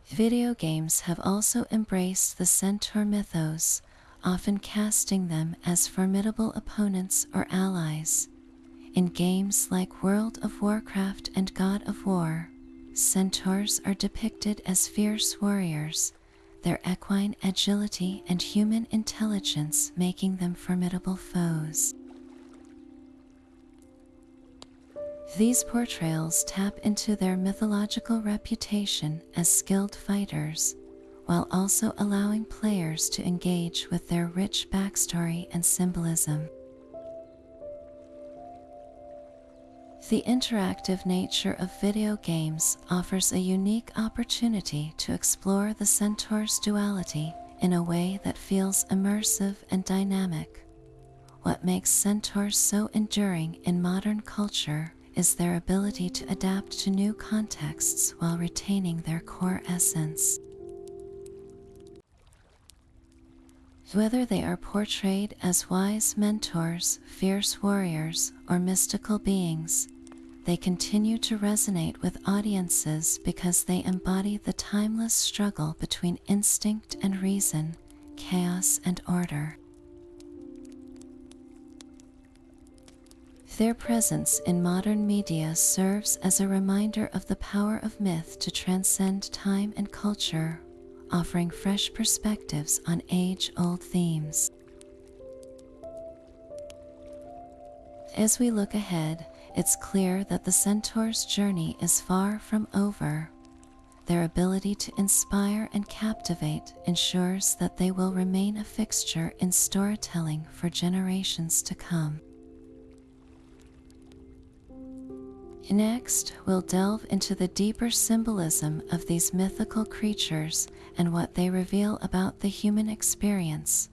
Video games have also embraced the centaur mythos, often casting them as formidable opponents or allies. In games like World of Warcraft and God of War, Centaurs are depicted as fierce warriors, their equine agility and human intelligence making them formidable foes. These portrayals tap into their mythological reputation as skilled fighters, while also allowing players to engage with their rich backstory and symbolism. The interactive nature of video games offers a unique opportunity to explore the Centaur's duality in a way that feels immersive and dynamic. What makes Centaurs so enduring in modern culture is their ability to adapt to new contexts while retaining their core essence. Whether they are portrayed as wise mentors, fierce warriors, or mystical beings, they continue to resonate with audiences because they embody the timeless struggle between instinct and reason, chaos and order. Their presence in modern media serves as a reminder of the power of myth to transcend time and culture, offering fresh perspectives on age-old themes. As we look ahead, it's clear that the Centaur's journey is far from over. Their ability to inspire and captivate ensures that they will remain a fixture in storytelling for generations to come. Next, we'll delve into the deeper symbolism of these mythical creatures and what they reveal about the human experience.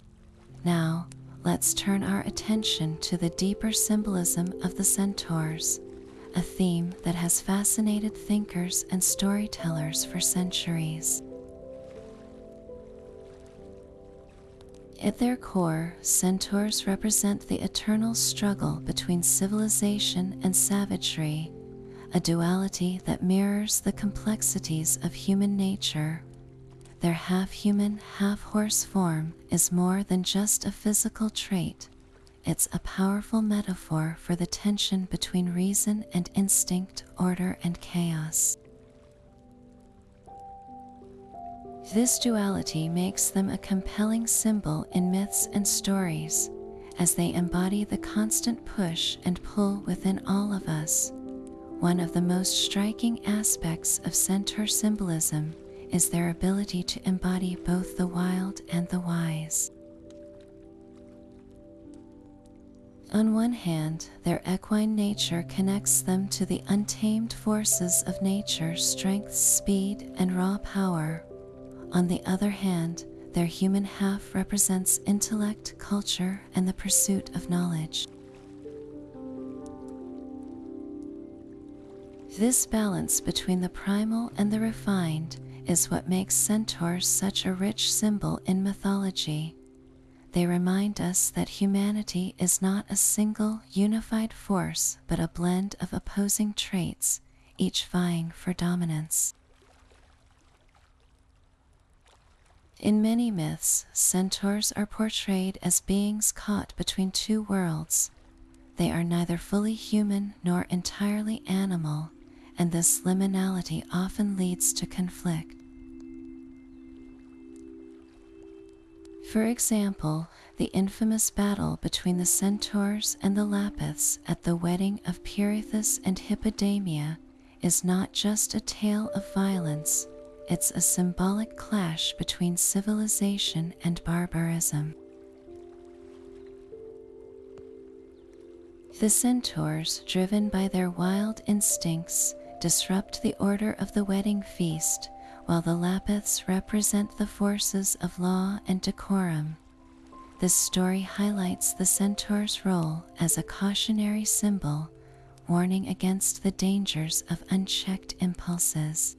Now, let's turn our attention to the deeper symbolism of the Centaurs, a theme that has fascinated thinkers and storytellers for centuries. At their core, Centaurs represent the eternal struggle between civilization and savagery, a duality that mirrors the complexities of human nature. Their half-human, half-horse form is more than just a physical trait. It's a powerful metaphor for the tension between reason and instinct, order and chaos. This duality makes them a compelling symbol in myths and stories, as they embody the constant push and pull within all of us. One of the most striking aspects of Centaur symbolism is their ability to embody both the wild and the wise. On one hand, their equine nature connects them to the untamed forces of nature, strength, speed, and raw power. On the other hand, their human half represents intellect, culture, and the pursuit of knowledge. This balance between the primal and the refined is what makes centaurs such a rich symbol in mythology. They remind us that humanity is not a single, unified force, but a blend of opposing traits, each vying for dominance. In many myths, centaurs are portrayed as beings caught between two worlds. They are neither fully human nor entirely animal, and this liminality often leads to conflict. For example, the infamous battle between the Centaurs and the Lapiths at the wedding of Pirithous and Hippodamia is not just a tale of violence, it's a symbolic clash between civilization and barbarism. The Centaurs, driven by their wild instincts, disrupt the order of the wedding feast, while the Lapiths represent the forces of law and decorum. This story highlights the Centaur's role as a cautionary symbol, warning against the dangers of unchecked impulses.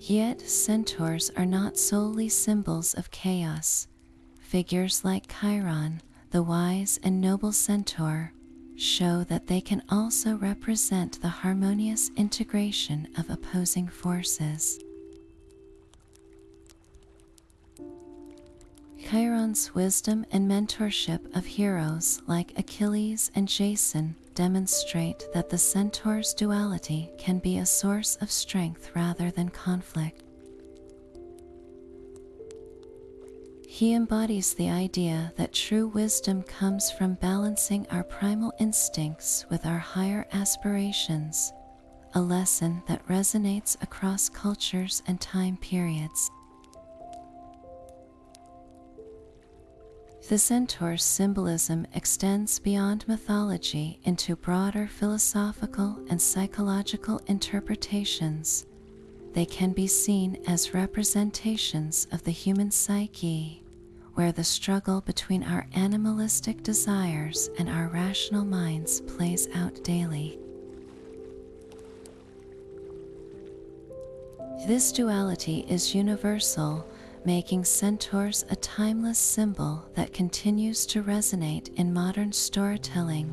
Yet, centaurs are not solely symbols of chaos. Figures like Chiron, the wise and noble centaur, show that they can also represent the harmonious integration of opposing forces. Chiron's wisdom and mentorship of heroes like Achilles and Jason demonstrate that the Centaur's duality can be a source of strength rather than conflict. He embodies the idea that true wisdom comes from balancing our primal instincts with our higher aspirations, a lesson that resonates across cultures and time periods. The Centaur's symbolism extends beyond mythology into broader philosophical and psychological interpretations. They can be seen as representations of the human psyche, where the struggle between our animalistic desires and our rational minds plays out daily. This duality is universal, making centaurs a timeless symbol that continues to resonate in modern storytelling.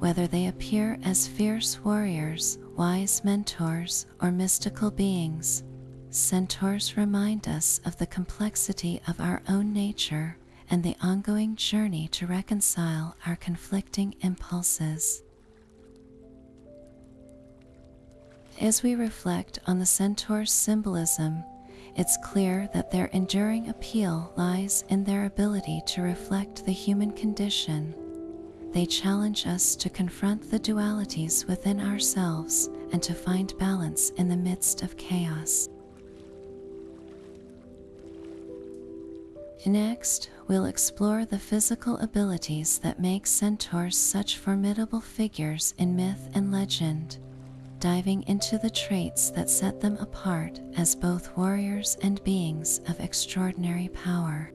Whether they appear as fierce warriors, wise mentors, or mystical beings, centaurs remind us of the complexity of our own nature and the ongoing journey to reconcile our conflicting impulses. As we reflect on the centaur's symbolism, it's clear that their enduring appeal lies in their ability to reflect the human condition. They challenge us to confront the dualities within ourselves and to find balance in the midst of chaos. Next, we'll explore the physical abilities that make centaurs such formidable figures in myth and legend, diving into the traits that set them apart as both warriors and beings of extraordinary power.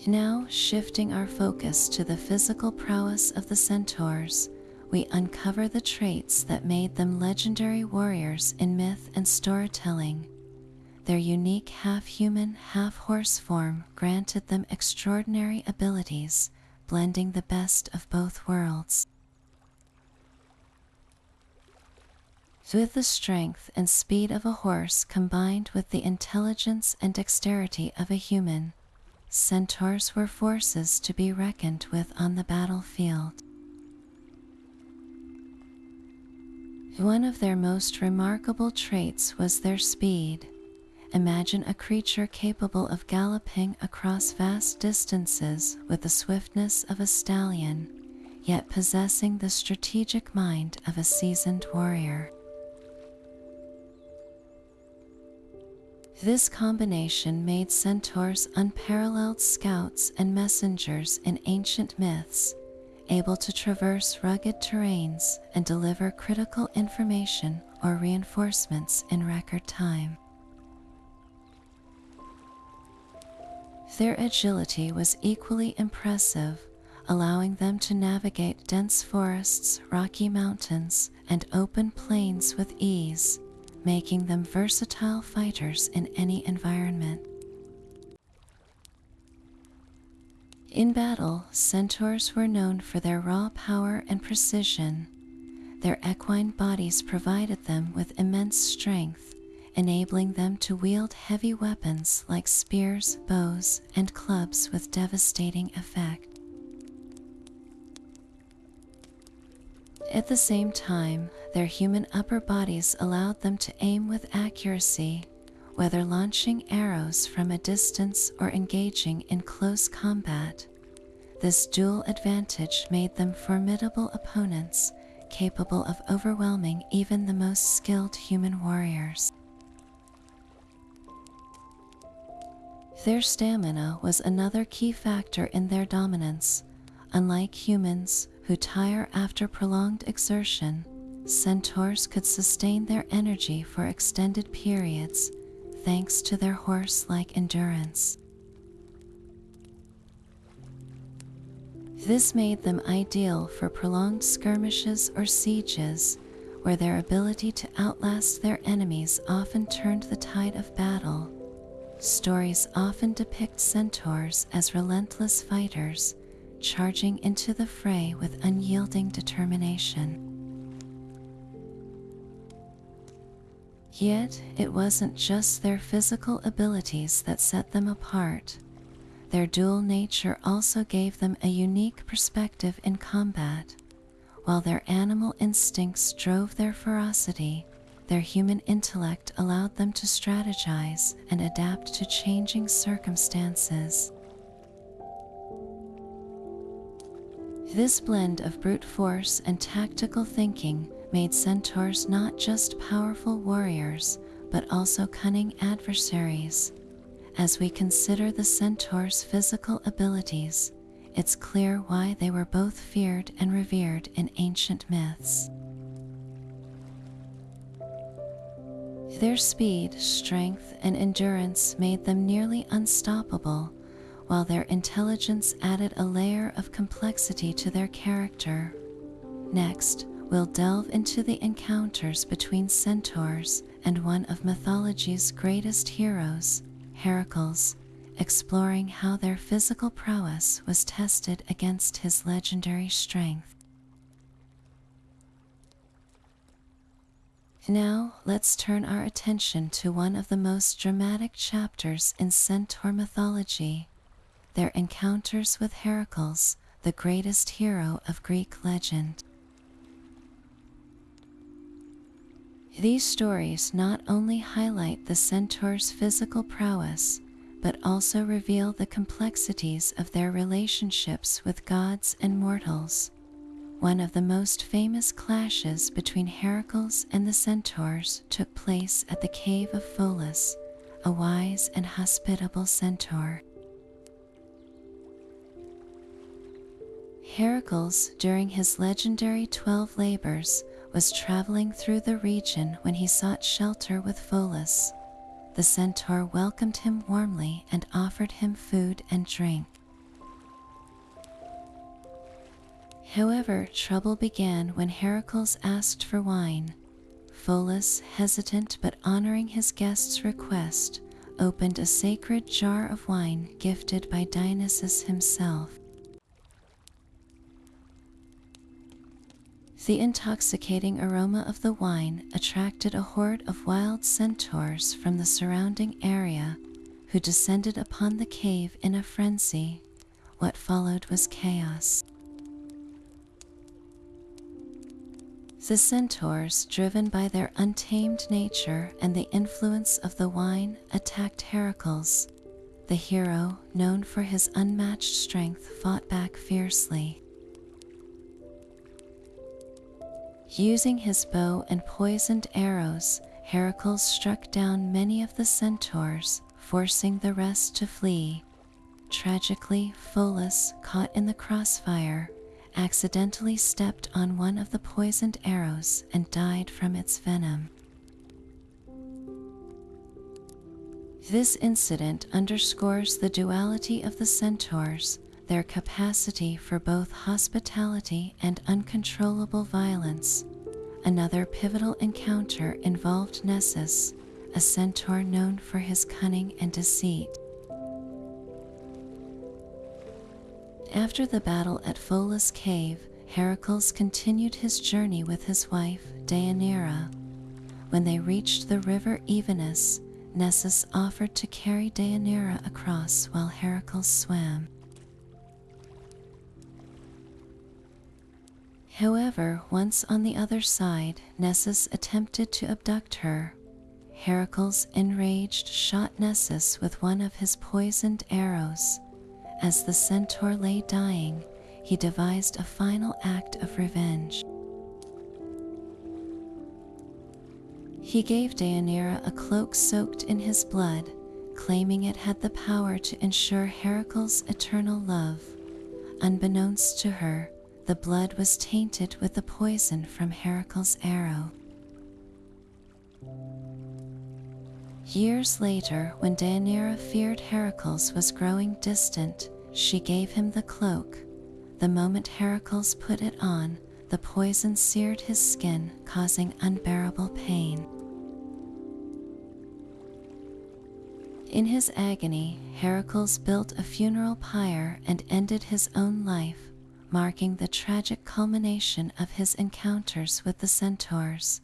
Now, shifting our focus to the physical prowess of the centaurs, we uncover the traits that made them legendary warriors in myth and storytelling. Their unique half-human, half-horse form granted them extraordinary abilities, blending the best of both worlds. With the strength and speed of a horse combined with the intelligence and dexterity of a human, centaurs were forces to be reckoned with on the battlefield. One of their most remarkable traits was their speed. Imagine a creature capable of galloping across vast distances with the swiftness of a stallion, yet possessing the strategic mind of a seasoned warrior. This combination made centaurs unparalleled scouts and messengers in ancient myths, able to traverse rugged terrains and deliver critical information or reinforcements in record time. Their agility was equally impressive, allowing them to navigate dense forests, rocky mountains, and open plains with ease, making them versatile fighters in any environment. In battle, centaurs were known for their raw power and precision. Their equine bodies provided them with immense strength, enabling them to wield heavy weapons like spears, bows, and clubs with devastating effect. At the same time, their human upper bodies allowed them to aim with accuracy, whether launching arrows from a distance or engaging in close combat. This dual advantage made them formidable opponents, capable of overwhelming even the most skilled human warriors. Their stamina was another key factor in their dominance. Unlike humans, who tire after prolonged exertion, centaurs could sustain their energy for extended periods, thanks to their horse-like endurance. This made them ideal for prolonged skirmishes or sieges, where their ability to outlast their enemies often turned the tide of battle. Stories often depict centaurs as relentless fighters, charging into the fray with unyielding determination. Yet, it wasn't just their physical abilities that set them apart. Their dual nature also gave them a unique perspective in combat. While their animal instincts drove their ferocity, their human intellect allowed them to strategize and adapt to changing circumstances. This blend of brute force and tactical thinking made centaurs not just powerful warriors, but also cunning adversaries. As we consider the centaurs' physical abilities, it's clear why they were both feared and revered in ancient myths. Their speed, strength, and endurance made them nearly unstoppable, while their intelligence added a layer of complexity to their character. Next, we'll delve into the encounters between centaurs and one of mythology's greatest heroes, Heracles, exploring how their physical prowess was tested against his legendary strength. Now, let's turn our attention to one of the most dramatic chapters in Centaur mythology, their encounters with Heracles, the greatest hero of Greek legend. These stories not only highlight the centaurs' physical prowess, but also reveal the complexities of their relationships with gods and mortals. One of the most famous clashes between Heracles and the centaurs took place at the cave of Pholas, a wise and hospitable centaur. Heracles, during his legendary 12 labors, was traveling through the region when he sought shelter with Pholas. The centaur welcomed him warmly and offered him food and drink. However, trouble began when Heracles asked for wine. Pholas, hesitant but honoring his guest's request, opened a sacred jar of wine gifted by Dionysus himself. The intoxicating aroma of the wine attracted a horde of wild centaurs from the surrounding area, who descended upon the cave in a frenzy. What followed was chaos. The centaurs, driven by their untamed nature and the influence of the wine, attacked Heracles. The hero, known for his unmatched strength, fought back fiercely. Using his bow and poisoned arrows, Heracles struck down many of the centaurs, forcing the rest to flee. Tragically, Pholas, caught in the crossfire, accidentally stepped on one of the poisoned arrows and died from its venom. This incident underscores the duality of the centaurs, their capacity for both hospitality and uncontrollable violence. Another pivotal encounter involved Nessus, a centaur known for his cunning and deceit. After the battle at Pholas Cave, Heracles continued his journey with his wife, Deianira. When they reached the river Evenus, Nessus offered to carry Deianira across while Heracles swam. However, once on the other side, Nessus attempted to abduct her. Heracles, enraged, shot Nessus with one of his poisoned arrows. As the centaur lay dying, he devised a final act of revenge. He gave Deianira a cloak soaked in his blood, claiming it had the power to ensure Heracles' eternal love. Unbeknownst to her, the blood was tainted with the poison from Heracles' arrow. Years later, when Deianira feared Heracles was growing distant, she gave him the cloak. The moment Heracles put it on, the poison seared his skin, causing unbearable pain. In his agony, Heracles built a funeral pyre and ended his own life, marking the tragic culmination of his encounters with the centaurs.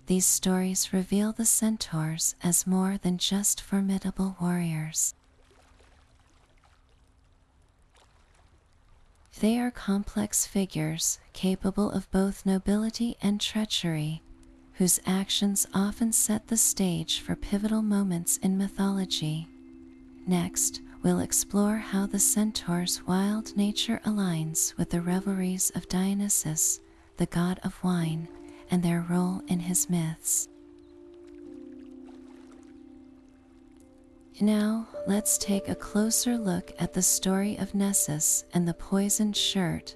these stories reveal the Centaurs as more than just formidable warriors. They are complex figures capable of both nobility and treachery, whose actions often set the stage for pivotal moments in mythology. Next, we'll explore how the Centaur's wild nature aligns with the revelries of Dionysus, the god of wine, and their role in his myths. Now, let's take a closer look at the story of Nessus and the Poisoned Shirt,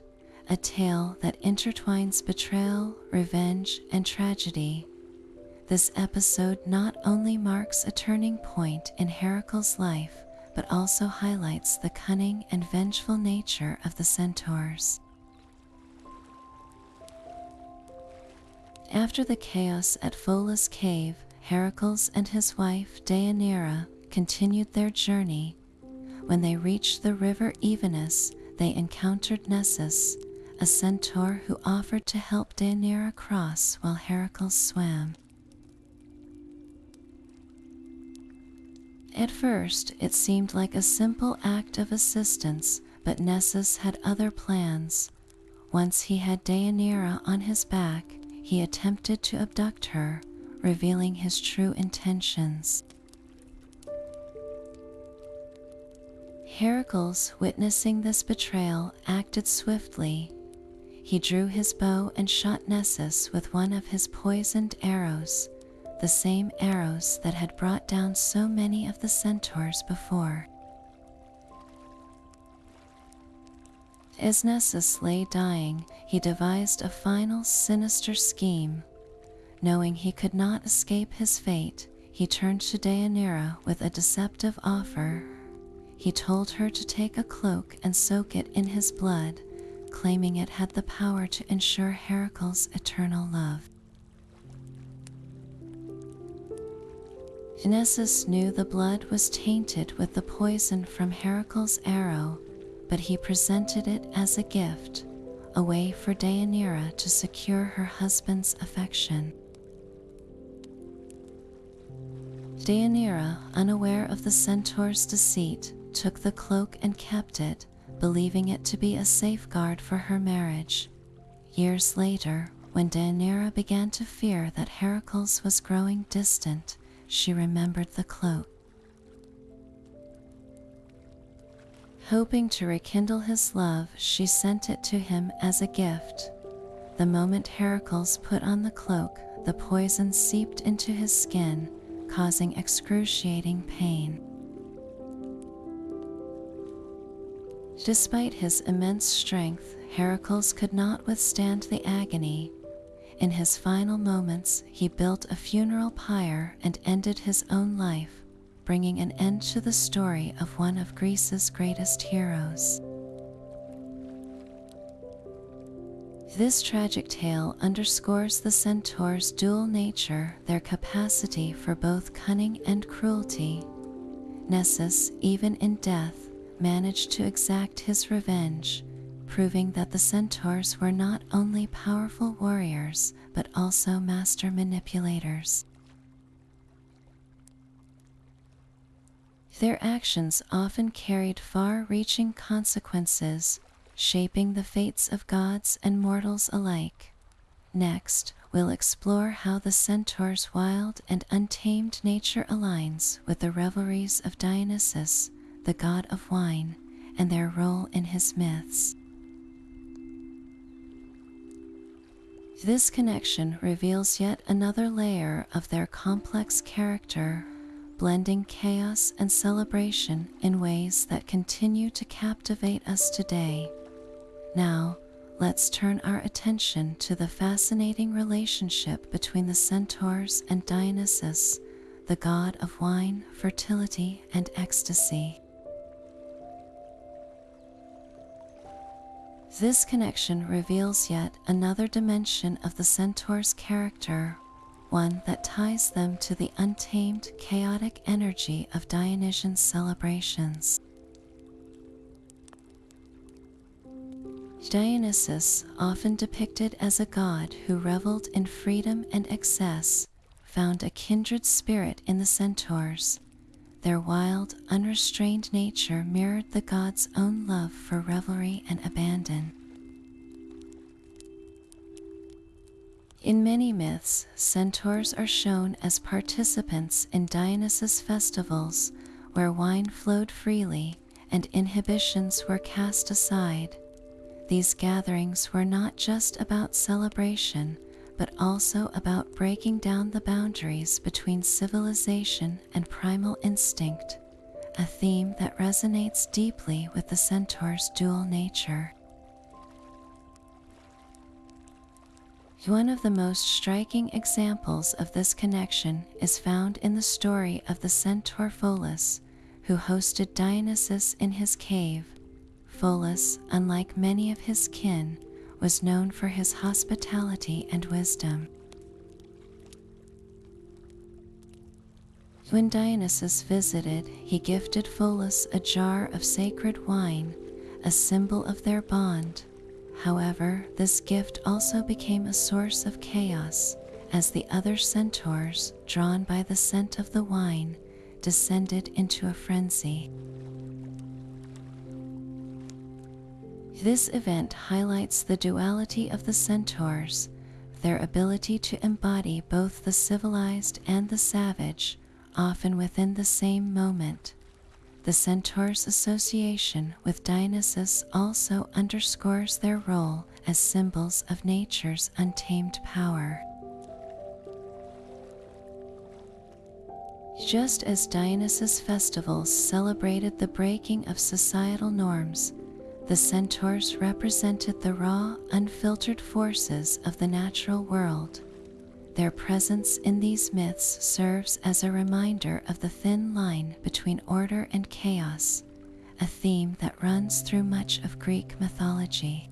a tale that intertwines betrayal, revenge, and tragedy. This episode not only marks a turning point in Heracles' life, but also highlights the cunning and vengeful nature of the Centaurs. After the chaos at Phola's cave, Heracles and his wife Deianira continued their journey. When they reached the river Evenus, they encountered Nessus, a centaur who offered to help Deianira cross while Heracles swam. At first, it seemed like a simple act of assistance, but Nessus had other plans. Once he had Deianira on his back, he attempted to abduct her, revealing his true intentions. Heracles, witnessing this betrayal, acted swiftly. He drew his bow and shot Nessus with one of his poisoned arrows, the same arrows that had brought down so many of the centaurs before. As Nessus lay dying, he devised a final sinister scheme. Knowing he could not escape his fate, he turned to Deianira with a deceptive offer. He told her to take a cloak and soak it in his blood, claiming it had the power to ensure Heracles' eternal love. Nessus knew the blood was tainted with the poison from Heracles' arrow, but he presented it as a gift, a way for Deianira to secure her husband's affection. Deianira, unaware of the centaur's deceit, took the cloak and kept it, believing it to be a safeguard for her marriage. Years later, when Deianira began to fear that Heracles was growing distant, she remembered the cloak. Hoping to rekindle his love, she sent it to him as a gift. The moment Heracles put on the cloak, the poison seeped into his skin, causing excruciating pain. Despite his immense strength, Heracles could not withstand the agony. In his final moments, he built a funeral pyre and ended his own life, bringing an end to the story of one of Greece's greatest heroes. This tragic tale underscores the centaurs' dual nature, their capacity for both cunning and cruelty. Nessus, even in death, managed to exact his revenge, proving that the centaurs were not only powerful warriors, but also master manipulators. Their actions often carried far-reaching consequences, shaping the fates of gods and mortals alike. Next, we'll explore how the centaur's wild and untamed nature aligns with the revelries of Dionysus, the god of wine, and their role in his myths. This connection reveals yet another layer of their complex character, blending chaos and celebration in ways that continue to captivate us today. Now, let's turn our attention to the fascinating relationship between the centaurs and Dionysus, the god of wine, fertility, and ecstasy. This connection reveals yet another dimension of the centaur's character, one that ties them to the untamed, chaotic energy of Dionysian's celebrations. Dionysus, often depicted as a god who reveled in freedom and excess, found a kindred spirit in the Centaurs. Their wild, unrestrained nature mirrored the god's own love for revelry and abandon. In many myths, centaurs are shown as participants in Dionysus festivals where wine flowed freely and inhibitions were cast aside. These gatherings were not just about celebration, but also about breaking down the boundaries between civilization and primal instinct, a theme that resonates deeply with the centaur's dual nature. One of the most striking examples of this connection is found in the story of the centaur Pholus, who hosted Dionysus in his cave. Pholus, unlike many of his kin, was known for his hospitality and wisdom. When Dionysus visited, he gifted Pholus a jar of sacred wine, a symbol of their bond. However, this gift also became a source of chaos, as the other centaurs, drawn by the scent of the wine, descended into a frenzy. This event highlights the duality of the centaurs, their ability to embody both the civilized and the savage, often within the same moment. The centaurs' association with Dionysus also underscores their role as symbols of nature's untamed power. Just as Dionysus festivals celebrated the breaking of societal norms, the centaurs represented the raw, unfiltered forces of the natural world. Their presence in these myths serves as a reminder of the thin line between order and chaos, a theme that runs through much of Greek mythology.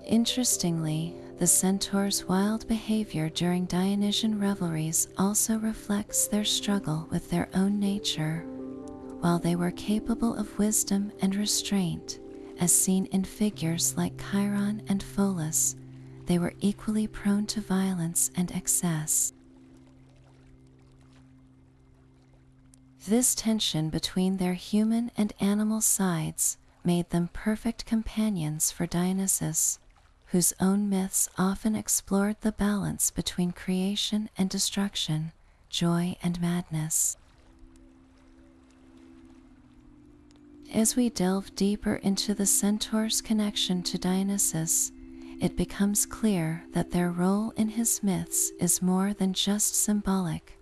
Interestingly, the centaurs' wild behavior during Dionysian revelries also reflects their struggle with their own nature. While they were capable of wisdom and restraint, as seen in figures like Chiron and Pholus, they were equally prone to violence and excess. This tension between their human and animal sides made them perfect companions for Dionysus, whose own myths often explored the balance between creation and destruction, joy and madness. As we delve deeper into the centaurs' connection to Dionysus, it becomes clear that their role in his myths is more than just symbolic.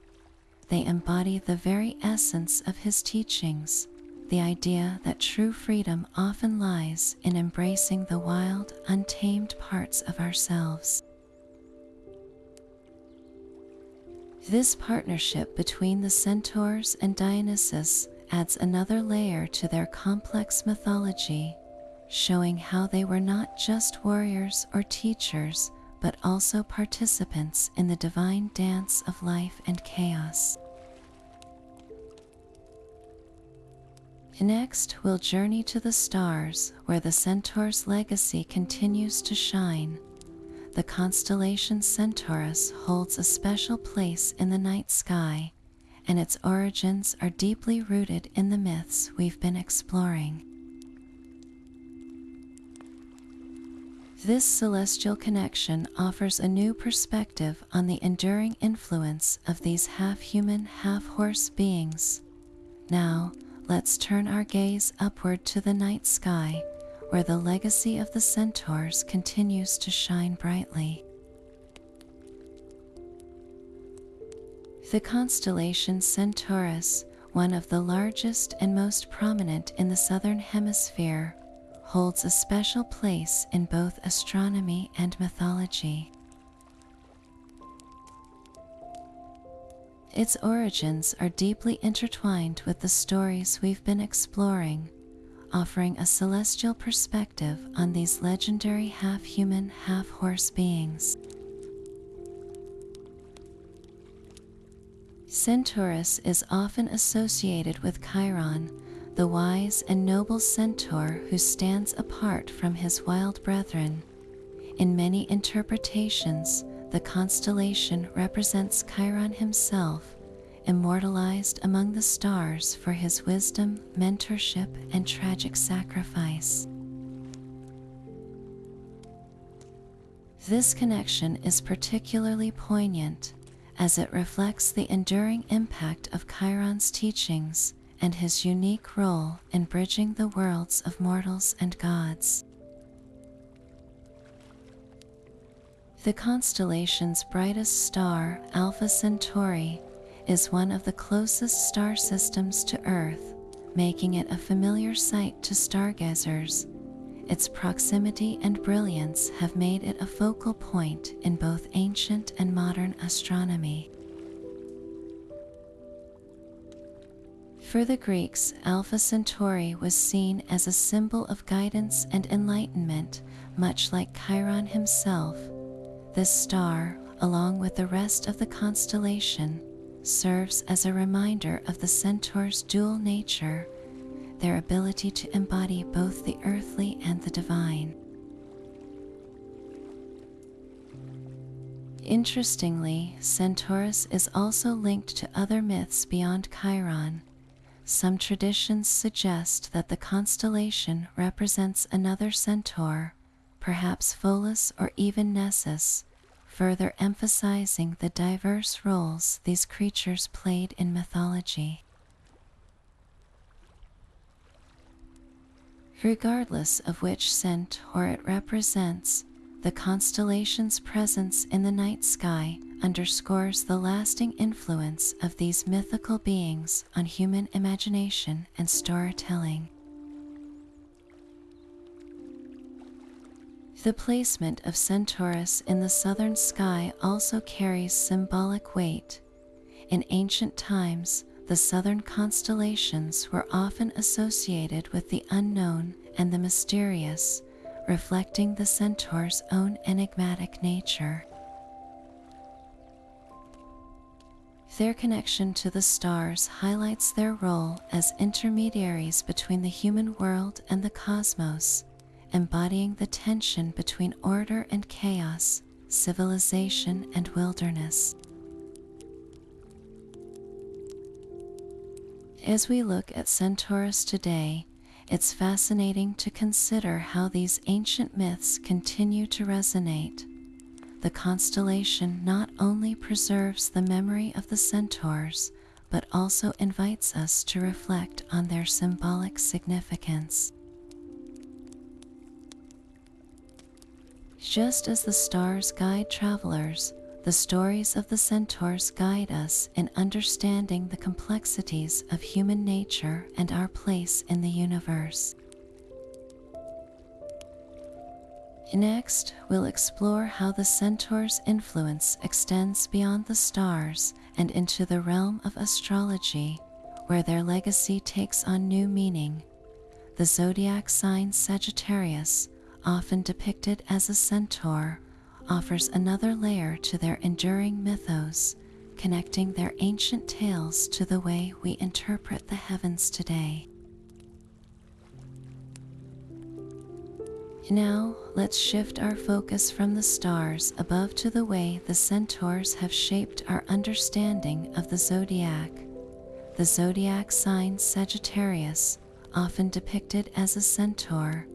They embody the very essence of his teachings, the idea that true freedom often lies in embracing the wild, untamed parts of ourselves. This partnership between the centaurs and Dionysus adds another layer to their complex mythology, showing how they were not just warriors or teachers, but also participants in the divine dance of life and chaos. Next, we'll journey to the stars, where the centaur's legacy continues to shine. The constellation Centaurus holds a special place in the night sky, and its origins are deeply rooted in the myths we've been exploring. This celestial connection offers a new perspective on the enduring influence of these half-human, half-horse beings. Now, let's turn our gaze upward to the night sky, where the legacy of the centaurs continues to shine brightly. The constellation Centaurus, one of the largest and most prominent in the southern hemisphere, holds a special place in both astronomy and mythology. Its origins are deeply intertwined with the stories we've been exploring, offering a celestial perspective on these legendary half-human, half-horse beings. Centaurus is often associated with Chiron, the wise and noble centaur who stands apart from his wild brethren. In many interpretations, the constellation represents Chiron himself, immortalized among the stars for his wisdom, mentorship, and tragic sacrifice. This connection is particularly poignant, as it reflects the enduring impact of Chiron's teachings and his unique role in bridging the worlds of mortals and gods. The constellation's brightest star, Alpha Centauri, is one of the closest star systems to Earth, making it a familiar sight to stargazers. Its proximity and brilliance have made it a focal point in both ancient and modern astronomy. For the Greeks, Alpha Centauri was seen as a symbol of guidance and enlightenment, much like Chiron himself. This star, along with the rest of the constellation, serves as a reminder of the Centaur's dual nature, their ability to embody both the earthly and the divine. Interestingly, Centaurus is also linked to other myths beyond Chiron. Some traditions suggest that the constellation represents another centaur, perhaps Pholus or even Nessus, further emphasizing the diverse roles these creatures played in mythology. Regardless of which centaur it represents, the constellation's presence in the night sky underscores the lasting influence of these mythical beings on human imagination and storytelling. The placement of Centaurus in the southern sky also carries symbolic weight. In ancient times, the southern constellations were often associated with the unknown and the mysterious, reflecting the centaur's own enigmatic nature. Their connection to the stars highlights their role as intermediaries between the human world and the cosmos, embodying the tension between order and chaos, civilization and wilderness. As we look at Centaurus today, it's fascinating to consider how these ancient myths continue to resonate. The constellation not only preserves the memory of the centaurs, but also invites us to reflect on their symbolic significance. Just as the stars guide travelers, the stories of the centaurs guide us in understanding the complexities of human nature and our place in the universe. Next, we'll explore how the centaur's influence extends beyond the stars and into the realm of astrology, where their legacy takes on new meaning. The zodiac sign Sagittarius, often depicted as a centaur, offers another layer to their enduring mythos, connecting their ancient tales to the way we interpret the heavens today. Now, let's shift our focus from the stars above to the way the centaurs have shaped our understanding of the zodiac. The zodiac sign Sagittarius, often depicted as a centaur,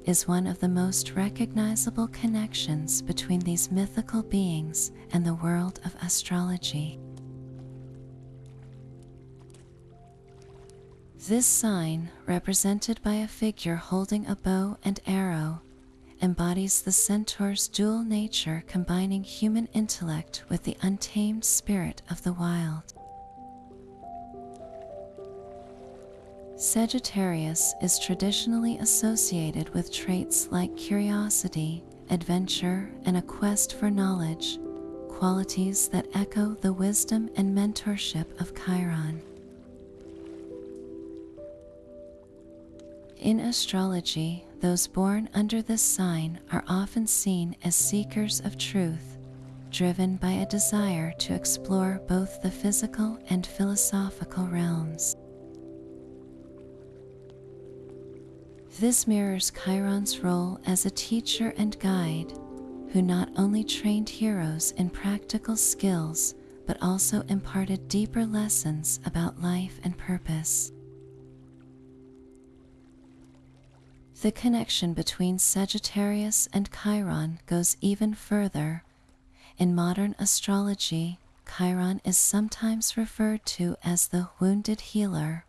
is one of the most recognizable connections between these mythical beings and the world of astrology. This sign, represented by a figure holding a bow and arrow, embodies the centaur's dual nature, combining human intellect with the untamed spirit of the wild. Sagittarius is traditionally associated with traits like curiosity, adventure, and a quest for knowledge, qualities that echo the wisdom and mentorship of Chiron. In astrology, those born under this sign are often seen as seekers of truth, driven by a desire to explore both the physical and philosophical realms. This mirrors Chiron's role as a teacher and guide, who not only trained heroes in practical skills, but also imparted deeper lessons about life and purpose. The connection between Sagittarius and Chiron goes even further. In modern astrology, Chiron is sometimes referred to as the wounded healer,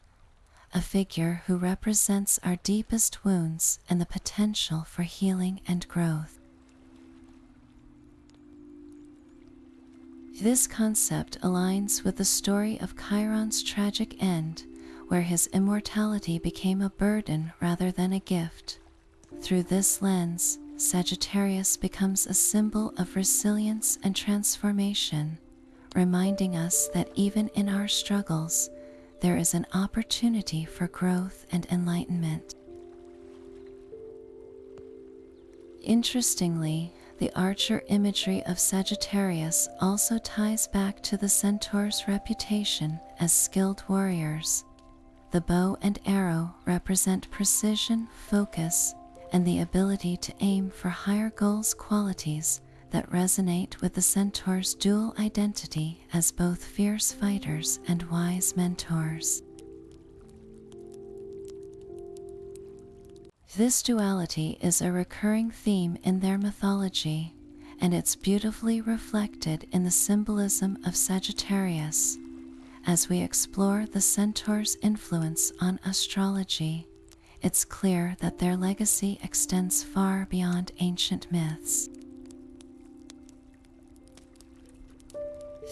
a figure who represents our deepest wounds and the potential for healing and growth. This concept aligns with the story of Chiron's tragic end, where his immortality became a burden rather than a gift. Through this lens, Sagittarius becomes a symbol of resilience and transformation, reminding us that even in our struggles, there is an opportunity for growth and enlightenment. Interestingly, the archer imagery of Sagittarius also ties back to the Centaurs' reputation as skilled warriors. The bow and arrow represent precision, focus, and the ability to aim for higher goals, qualities that resonate with the Centaurs' dual identity as both fierce fighters and wise mentors. This duality is a recurring theme in their mythology, and it's beautifully reflected in the symbolism of Sagittarius. As we explore the Centaurs' influence on astrology, it's clear that their legacy extends far beyond ancient myths.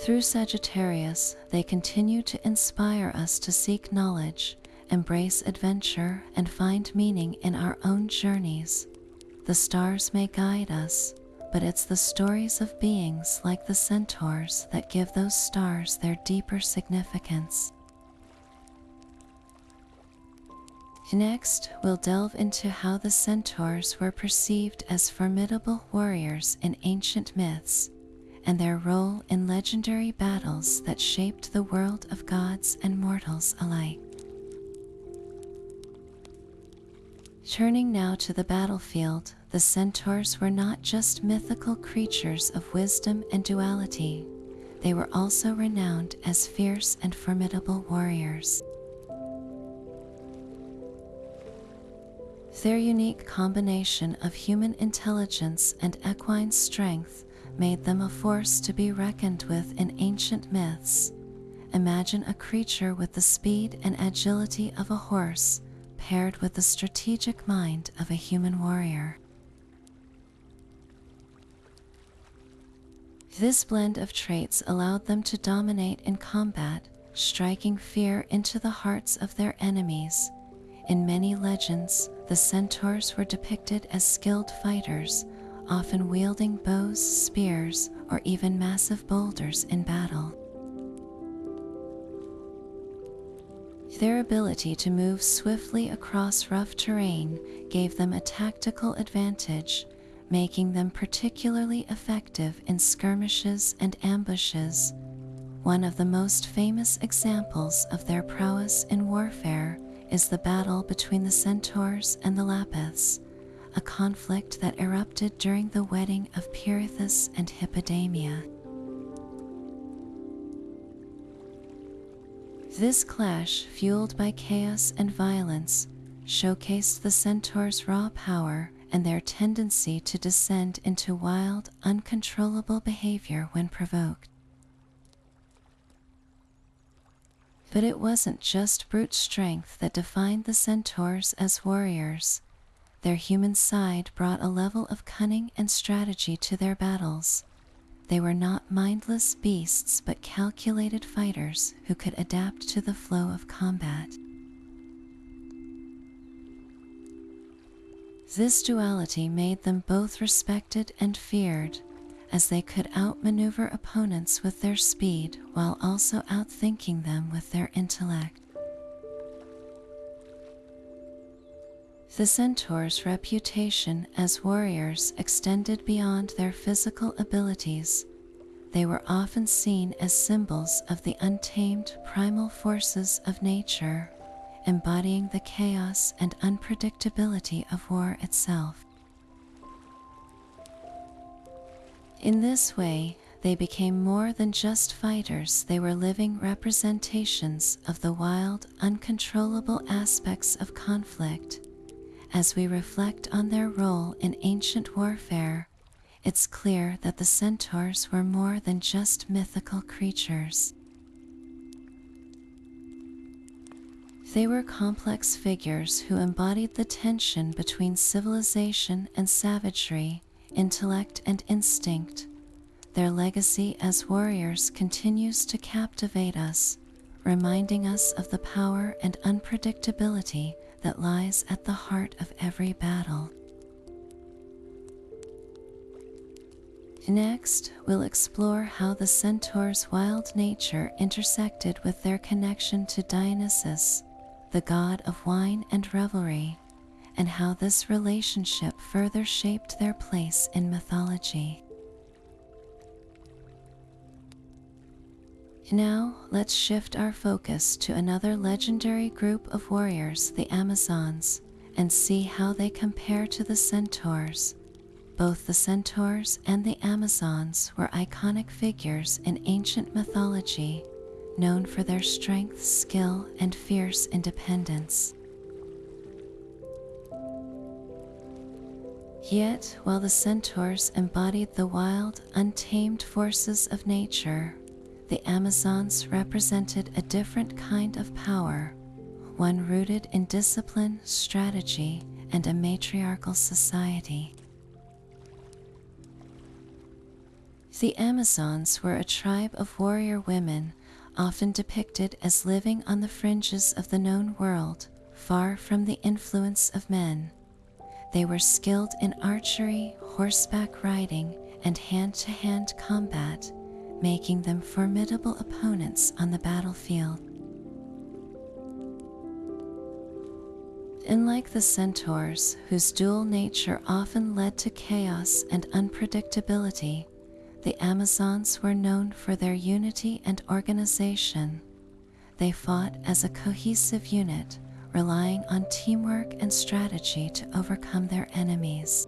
Through Sagittarius, they continue to inspire us to seek knowledge, embrace adventure, and find meaning in our own journeys. The stars may guide us, but it's the stories of beings like the Centaurs that give those stars their deeper significance. Next, we'll delve into how the Centaurs were perceived as formidable warriors in ancient myths, and their role in legendary battles that shaped the world of gods and mortals alike. Turning now to the battlefield, the Centaurs were not just mythical creatures of wisdom and duality, they were also renowned as fierce and formidable warriors. Their unique combination of human intelligence and equine strength made them a force to be reckoned with in ancient myths. Imagine a creature with the speed and agility of a horse, paired with the strategic mind of a human warrior. This blend of traits allowed them to dominate in combat, striking fear into the hearts of their enemies. In many legends, the Centaurs were depicted as skilled fighters, often wielding bows, spears, or even massive boulders in battle. Their ability to move swiftly across rough terrain gave them a tactical advantage, making them particularly effective in skirmishes and ambushes. One of the most famous examples of their prowess in warfare is the battle between the Centaurs and the Lapiths, a conflict that erupted during the wedding of Pirithous and Hippodamia. This clash, fueled by chaos and violence, showcased the Centaurs' raw power and their tendency to descend into wild, uncontrollable behavior when provoked. But it wasn't just brute strength that defined the Centaurs as warriors. Their human side brought a level of cunning and strategy to their battles. They were not mindless beasts but calculated fighters who could adapt to the flow of combat. This duality made them both respected and feared, as they could outmaneuver opponents with their speed while also outthinking them with their intellect. The Centaurs' reputation as warriors extended beyond their physical abilities. They were often seen as symbols of the untamed primal forces of nature, embodying the chaos and unpredictability of war itself. In this way, they became more than just fighters, they were living representations of the wild, uncontrollable aspects of conflict. As we reflect on their role in ancient warfare, it's clear that the Centaurs were more than just mythical creatures. They were complex figures who embodied the tension between civilization and savagery, intellect and instinct. Their legacy as warriors continues to captivate us, reminding us of the power and unpredictability that lies at the heart of every battle. Next, we'll explore how the Centaurs' wild nature intersected with their connection to Dionysus, the god of wine and revelry, and how this relationship further shaped their place in mythology. Now, let's shift our focus to another legendary group of warriors, the Amazons, and see how they compare to the Centaurs. Both the Centaurs and the Amazons were iconic figures in ancient mythology, known for their strength, skill, and fierce independence. Yet, while the Centaurs embodied the wild, untamed forces of nature, the Amazons represented a different kind of power, one rooted in discipline, strategy, and a matriarchal society. The Amazons were a tribe of warrior women, often depicted as living on the fringes of the known world, far from the influence of men. They were skilled in archery, horseback riding, and hand-to-hand combat, making them formidable opponents on the battlefield. Unlike the Centaurs, whose dual nature often led to chaos and unpredictability, the Amazons were known for their unity and organization. They fought as a cohesive unit, relying on teamwork and strategy to overcome their enemies.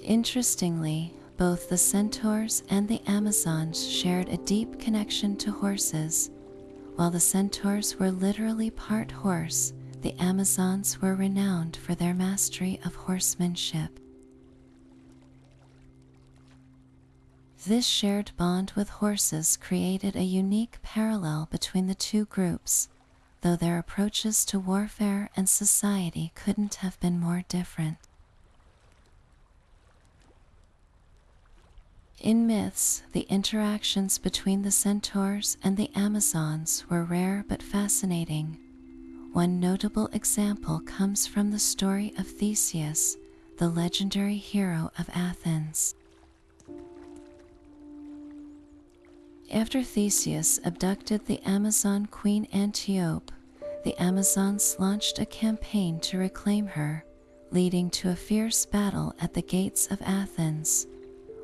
Interestingly, both the Centaurs and the Amazons shared a deep connection to horses. While the Centaurs were literally part horse, the Amazons were renowned for their mastery of horsemanship. This shared bond with horses created a unique parallel between the two groups, though their approaches to warfare and society couldn't have been more different. In myths, the interactions between the Centaurs and the Amazons were rare but fascinating. One notable example comes from the story of Theseus, the legendary hero of Athens. After Theseus abducted the Amazon queen Antiope, the Amazons launched a campaign to reclaim her, leading to a fierce battle at the gates of Athens.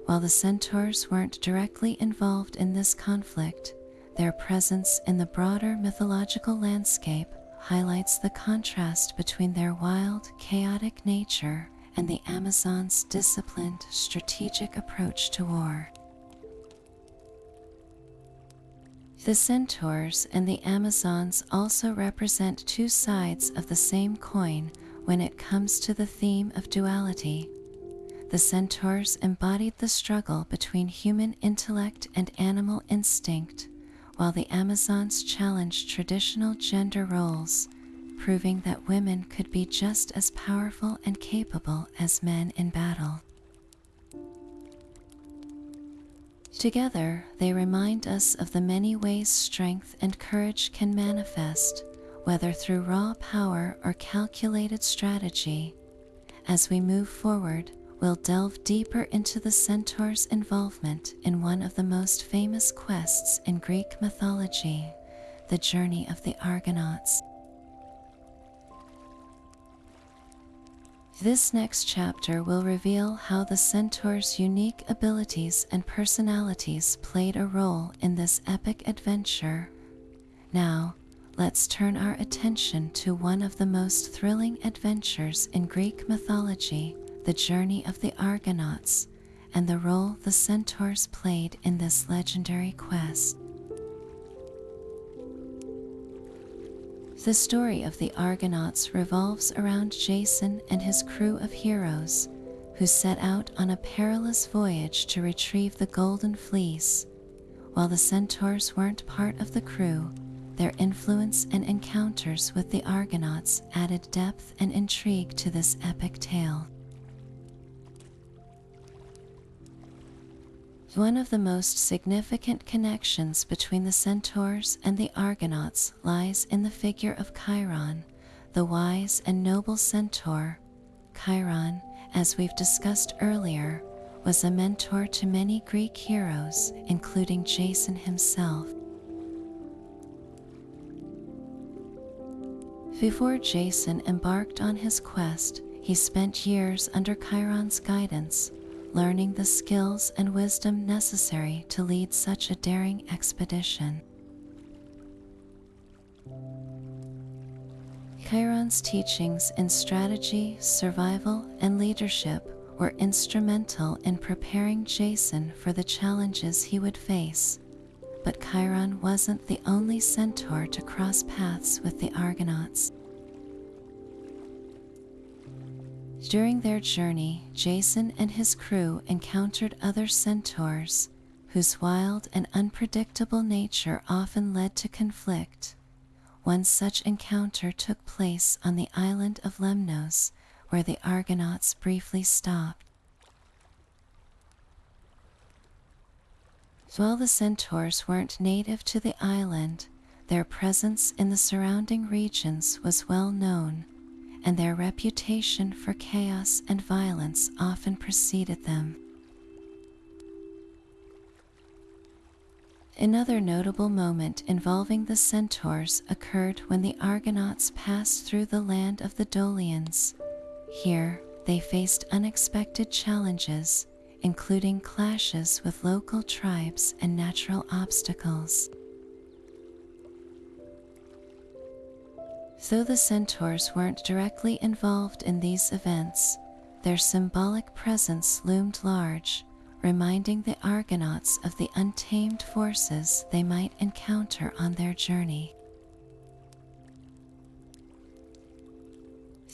While the Centaurs weren't directly involved in this conflict, their presence in the broader mythological landscape highlights the contrast between their wild, chaotic nature and the Amazons' disciplined, strategic approach to war. The Centaurs and the Amazons also represent two sides of the same coin when it comes to the theme of duality. The Centaurs embodied the struggle between human intellect and animal instinct, while the Amazons challenged traditional gender roles, proving that women could be just as powerful and capable as men in battle. Together, they remind us of the many ways strength and courage can manifest, whether through raw power or calculated strategy. As we move forward, we'll delve deeper into the Centaurs' involvement in one of the most famous quests in Greek mythology, the journey of the Argonauts. This next chapter will reveal how the Centaurs' unique abilities and personalities played a role in this epic adventure, Now, let's turn our attention to one of the most thrilling adventures in Greek mythology, the journey of the Argonauts, and the role the Centaurs played in this legendary quest. The story of the Argonauts revolves around Jason and his crew of heroes, who set out on a perilous voyage to retrieve the Golden Fleece. While the Centaurs weren't part of the crew, their influence and encounters with the Argonauts added depth and intrigue to this epic tale. One of the most significant connections between the Centaurs and the Argonauts lies in the figure of Chiron, the wise and noble Centaur. Chiron, as we've discussed earlier, was a mentor to many Greek heroes, including Jason himself. Before Jason embarked on his quest, he spent years under Chiron's guidance, learning the skills and wisdom necessary to lead such a daring expedition. Chiron's teachings in strategy, survival, and leadership were instrumental in preparing Jason for the challenges he would face. But Chiron wasn't the only Centaur to cross paths with the Argonauts. During their journey, Jason and his crew encountered other Centaurs, whose wild and unpredictable nature often led to conflict. One such encounter took place on the island of Lemnos, where the Argonauts briefly stopped. While the Centaurs weren't native to the island, their presence in the surrounding regions was well known, and their reputation for chaos and violence often preceded them. Another notable moment involving the Centaurs occurred when the Argonauts passed through the land of the Dolians. Here, they faced unexpected challenges, including clashes with local tribes and natural obstacles. Though the Centaurs weren't directly involved in these events, their symbolic presence loomed large, reminding the Argonauts of the untamed forces they might encounter on their journey.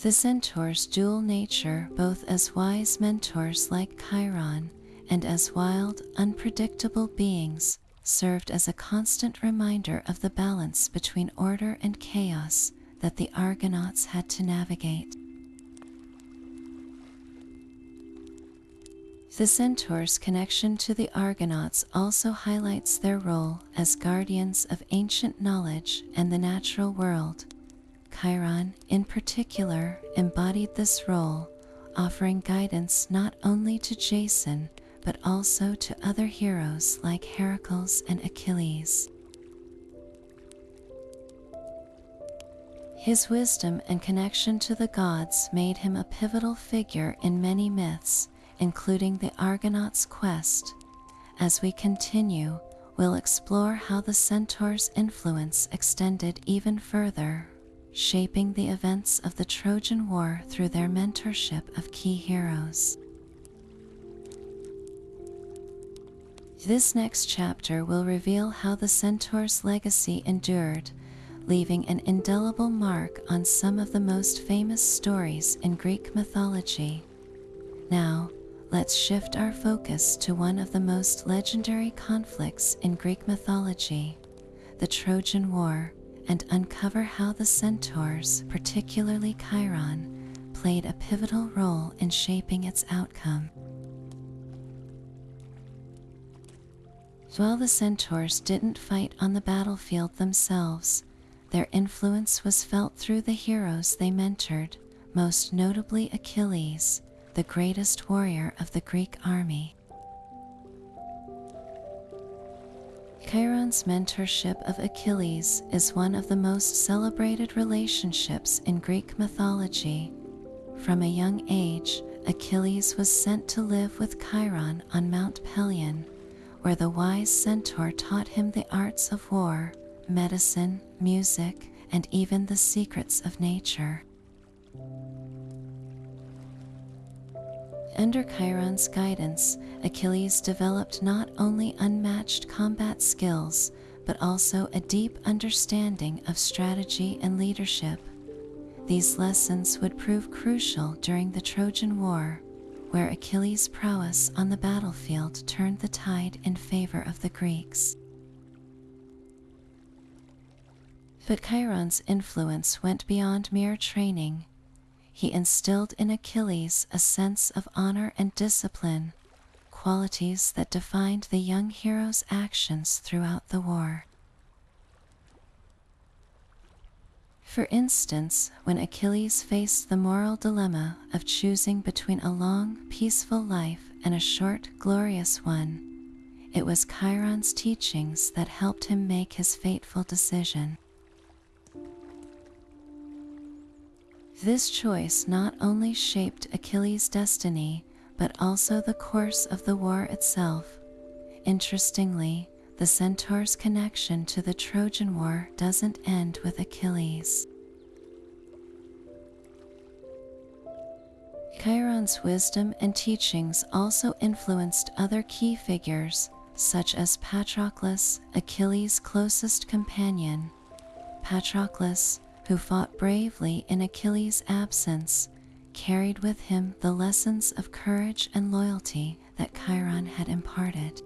The Centaurs' dual nature, both as wise mentors like Chiron and as wild, unpredictable beings, served as a constant reminder of the balance between order and chaos that the Argonauts had to navigate. The Centaurs' connection to the Argonauts also highlights their role as guardians of ancient knowledge and the natural world. Chiron, in particular, embodied this role, offering guidance not only to Jason, but also to other heroes like Heracles and Achilles. His wisdom and connection to the gods made him a pivotal figure in many myths, including the Argonauts' quest. As we continue, we'll explore how the Centaurs' influence extended even further, shaping the events of the Trojan War through their mentorship of key heroes. This next chapter will reveal how the Centaurs' legacy endured, leaving an indelible mark on some of the most famous stories in Greek mythology. Now, let's shift our focus to one of the most legendary conflicts in Greek mythology, the Trojan War, and uncover how the Centaurs, particularly Chiron, played a pivotal role in shaping its outcome. While the Centaurs didn't fight on the battlefield themselves, their influence was felt through the heroes they mentored, most notably Achilles, the greatest warrior of the Greek army. Chiron's mentorship of Achilles is one of the most celebrated relationships in Greek mythology. From a young age, Achilles was sent to live with Chiron on Mount Pelion, where the wise Centaur taught him the arts of war, medicine, music, and even the secrets of nature. Under Chiron's guidance, Achilles developed not only unmatched combat skills, but also a deep understanding of strategy and leadership. These lessons would prove crucial during the Trojan War, where Achilles' prowess on the battlefield turned the tide in favor of the Greeks. But Chiron's influence went beyond mere training. He instilled in Achilles a sense of honor and discipline, qualities that defined the young hero's actions throughout the war. For instance, when Achilles faced the moral dilemma of choosing between a long, peaceful life and a short, glorious one, it was Chiron's teachings that helped him make his fateful decision. This choice not only shaped Achilles' destiny, but also the course of the war itself. Interestingly, the Centaurs' connection to the Trojan War doesn't end with Achilles. Chiron's wisdom and teachings also influenced other key figures, such as Patroclus, Achilles' closest companion. Patroclus, who fought bravely in Achilles' absence, carried with him the lessons of courage and loyalty that Chiron had imparted.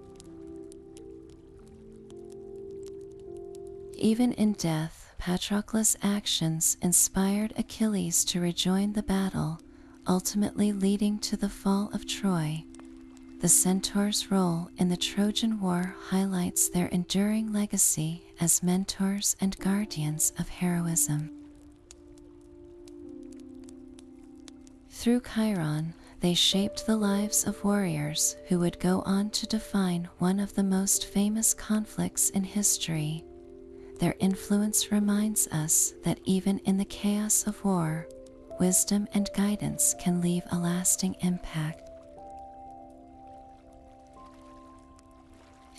Even in death, Patroclus' actions inspired Achilles to rejoin the battle, ultimately leading to the fall of Troy. The Centaurs' role in the Trojan War highlights their enduring legacy as mentors and guardians of heroism. Through Chiron, they shaped the lives of warriors who would go on to define one of the most famous conflicts in history. Their influence reminds us that even in the chaos of war, wisdom and guidance can leave a lasting impact.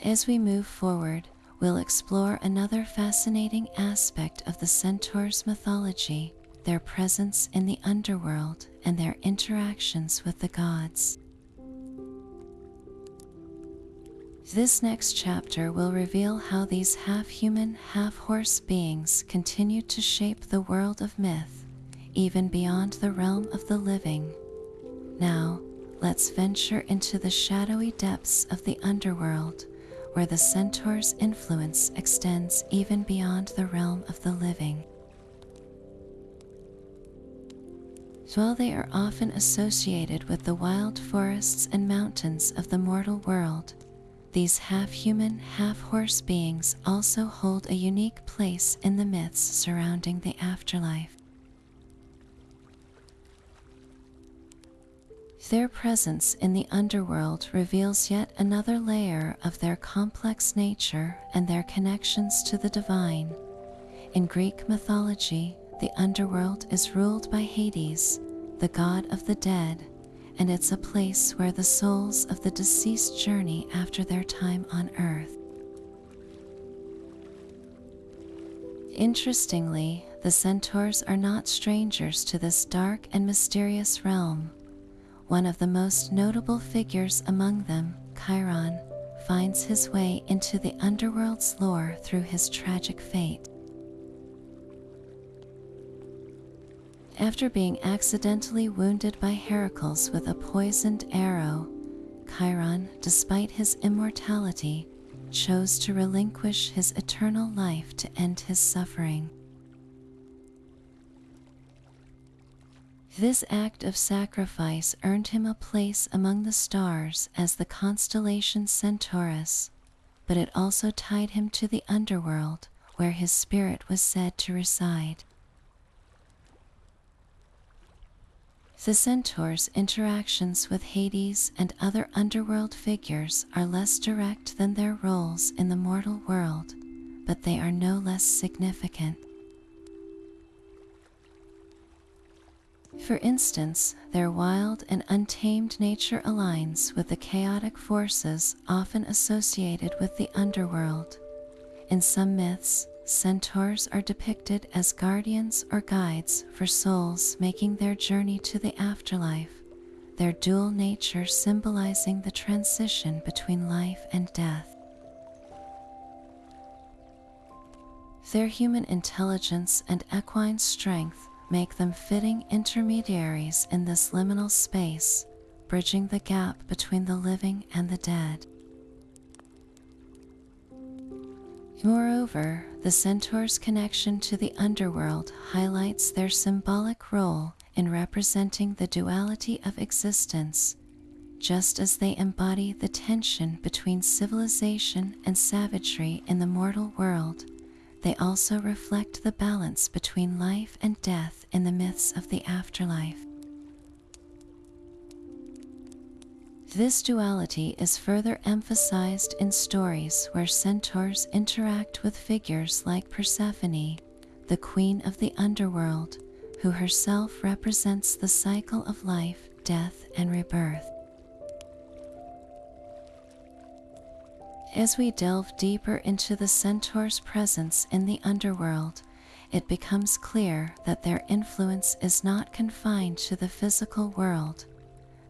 As we move forward, we'll explore another fascinating aspect of the Centaurs' mythology, their presence in the underworld and their interactions with the gods. This next chapter will reveal how these half-human, half-horse beings continued to shape the world of myth, even beyond the realm of the living. Now, let's venture into the shadowy depths of the underworld, where the Centaur's influence extends even beyond the realm of the living. While they are often associated with the wild forests and mountains of the mortal world, these half-human, half-horse beings also hold a unique place in the myths surrounding the afterlife. Their presence in the underworld reveals yet another layer of their complex nature and their connections to the divine. In Greek mythology, the underworld is ruled by Hades, the god of the dead, and it's a place where the souls of the deceased journey after their time on Earth. Interestingly, the Centaurs are not strangers to this dark and mysterious realm. One of the most notable figures among them, Chiron, finds his way into the underworld's lore through his tragic fate. After being accidentally wounded by Heracles with a poisoned arrow, Chiron, despite his immortality, chose to relinquish his eternal life to end his suffering. This act of sacrifice earned him a place among the stars as the constellation Centaurus, but it also tied him to the underworld, where his spirit was said to reside. The Centaurs' interactions with Hades and other underworld figures are less direct than their roles in the mortal world, but they are no less significant. For instance, their wild and untamed nature aligns with the chaotic forces often associated with the underworld. In some myths, Centaurs are depicted as guardians or guides for souls making their journey to the afterlife, their dual nature symbolizing the transition between life and death. Their human intelligence and equine strength make them fitting intermediaries in this liminal space, bridging the gap between the living and the dead. Moreover, the Centaurs' connection to the underworld highlights their symbolic role in representing the duality of existence, just as they embody the tension between civilization and savagery in the mortal world. They also reflect the balance between life and death in the myths of the afterlife. This duality is further emphasized in stories where centaurs interact with figures like Persephone, the queen of the underworld, who herself represents the cycle of life, death, and rebirth. As we delve deeper into the centaurs' presence in the underworld, it becomes clear that their influence is not confined to the physical world.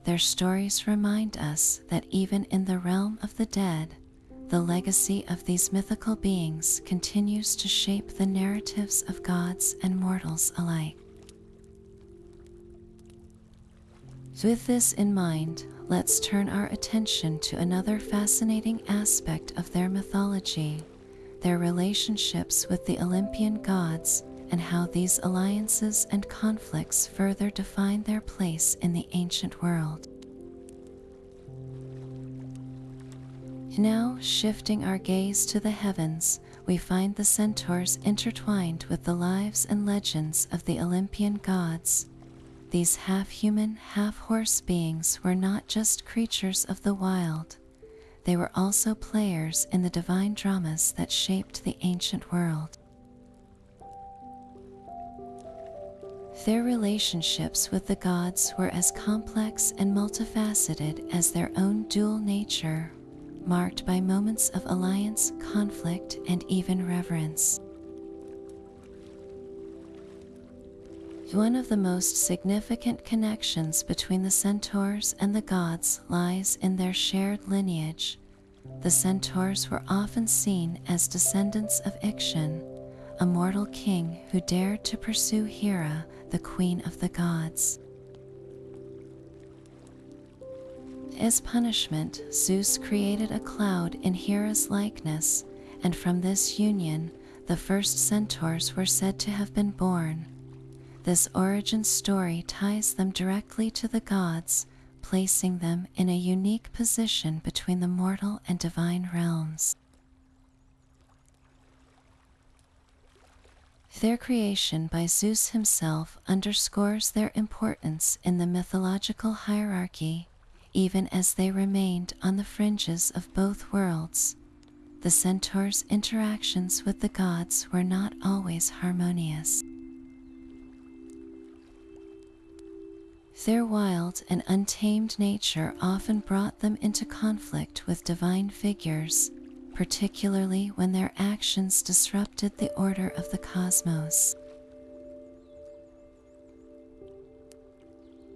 Their stories remind us that even in the realm of the dead, the legacy of these mythical beings continues to shape the narratives of gods and mortals alike. With this in mind, let's turn our attention to another fascinating aspect of their mythology, their relationships with the Olympian gods, and how these alliances and conflicts further define their place in the ancient world. Now, shifting our gaze to the heavens, we find the centaurs intertwined with the lives and legends of the Olympian gods. These half-human, half-horse beings were not just creatures of the wild. They were also players in the divine dramas that shaped the ancient world. Their relationships with the gods were as complex and multifaceted as their own dual nature, marked by moments of alliance, conflict, and even reverence. One of the most significant connections between the centaurs and the gods lies in their shared lineage. The centaurs were often seen as descendants of Ixion, a mortal king who dared to pursue Hera, the queen of the gods. As punishment, Zeus created a cloud in Hera's likeness, and from this union, the first centaurs were said to have been born. This origin story ties them directly to the gods, placing them in a unique position between the mortal and divine realms. Their creation by Zeus himself underscores their importance in the mythological hierarchy, even as they remained on the fringes of both worlds. The centaurs' interactions with the gods were not always harmonious. Their wild and untamed nature often brought them into conflict with divine figures, particularly when their actions disrupted the order of the cosmos.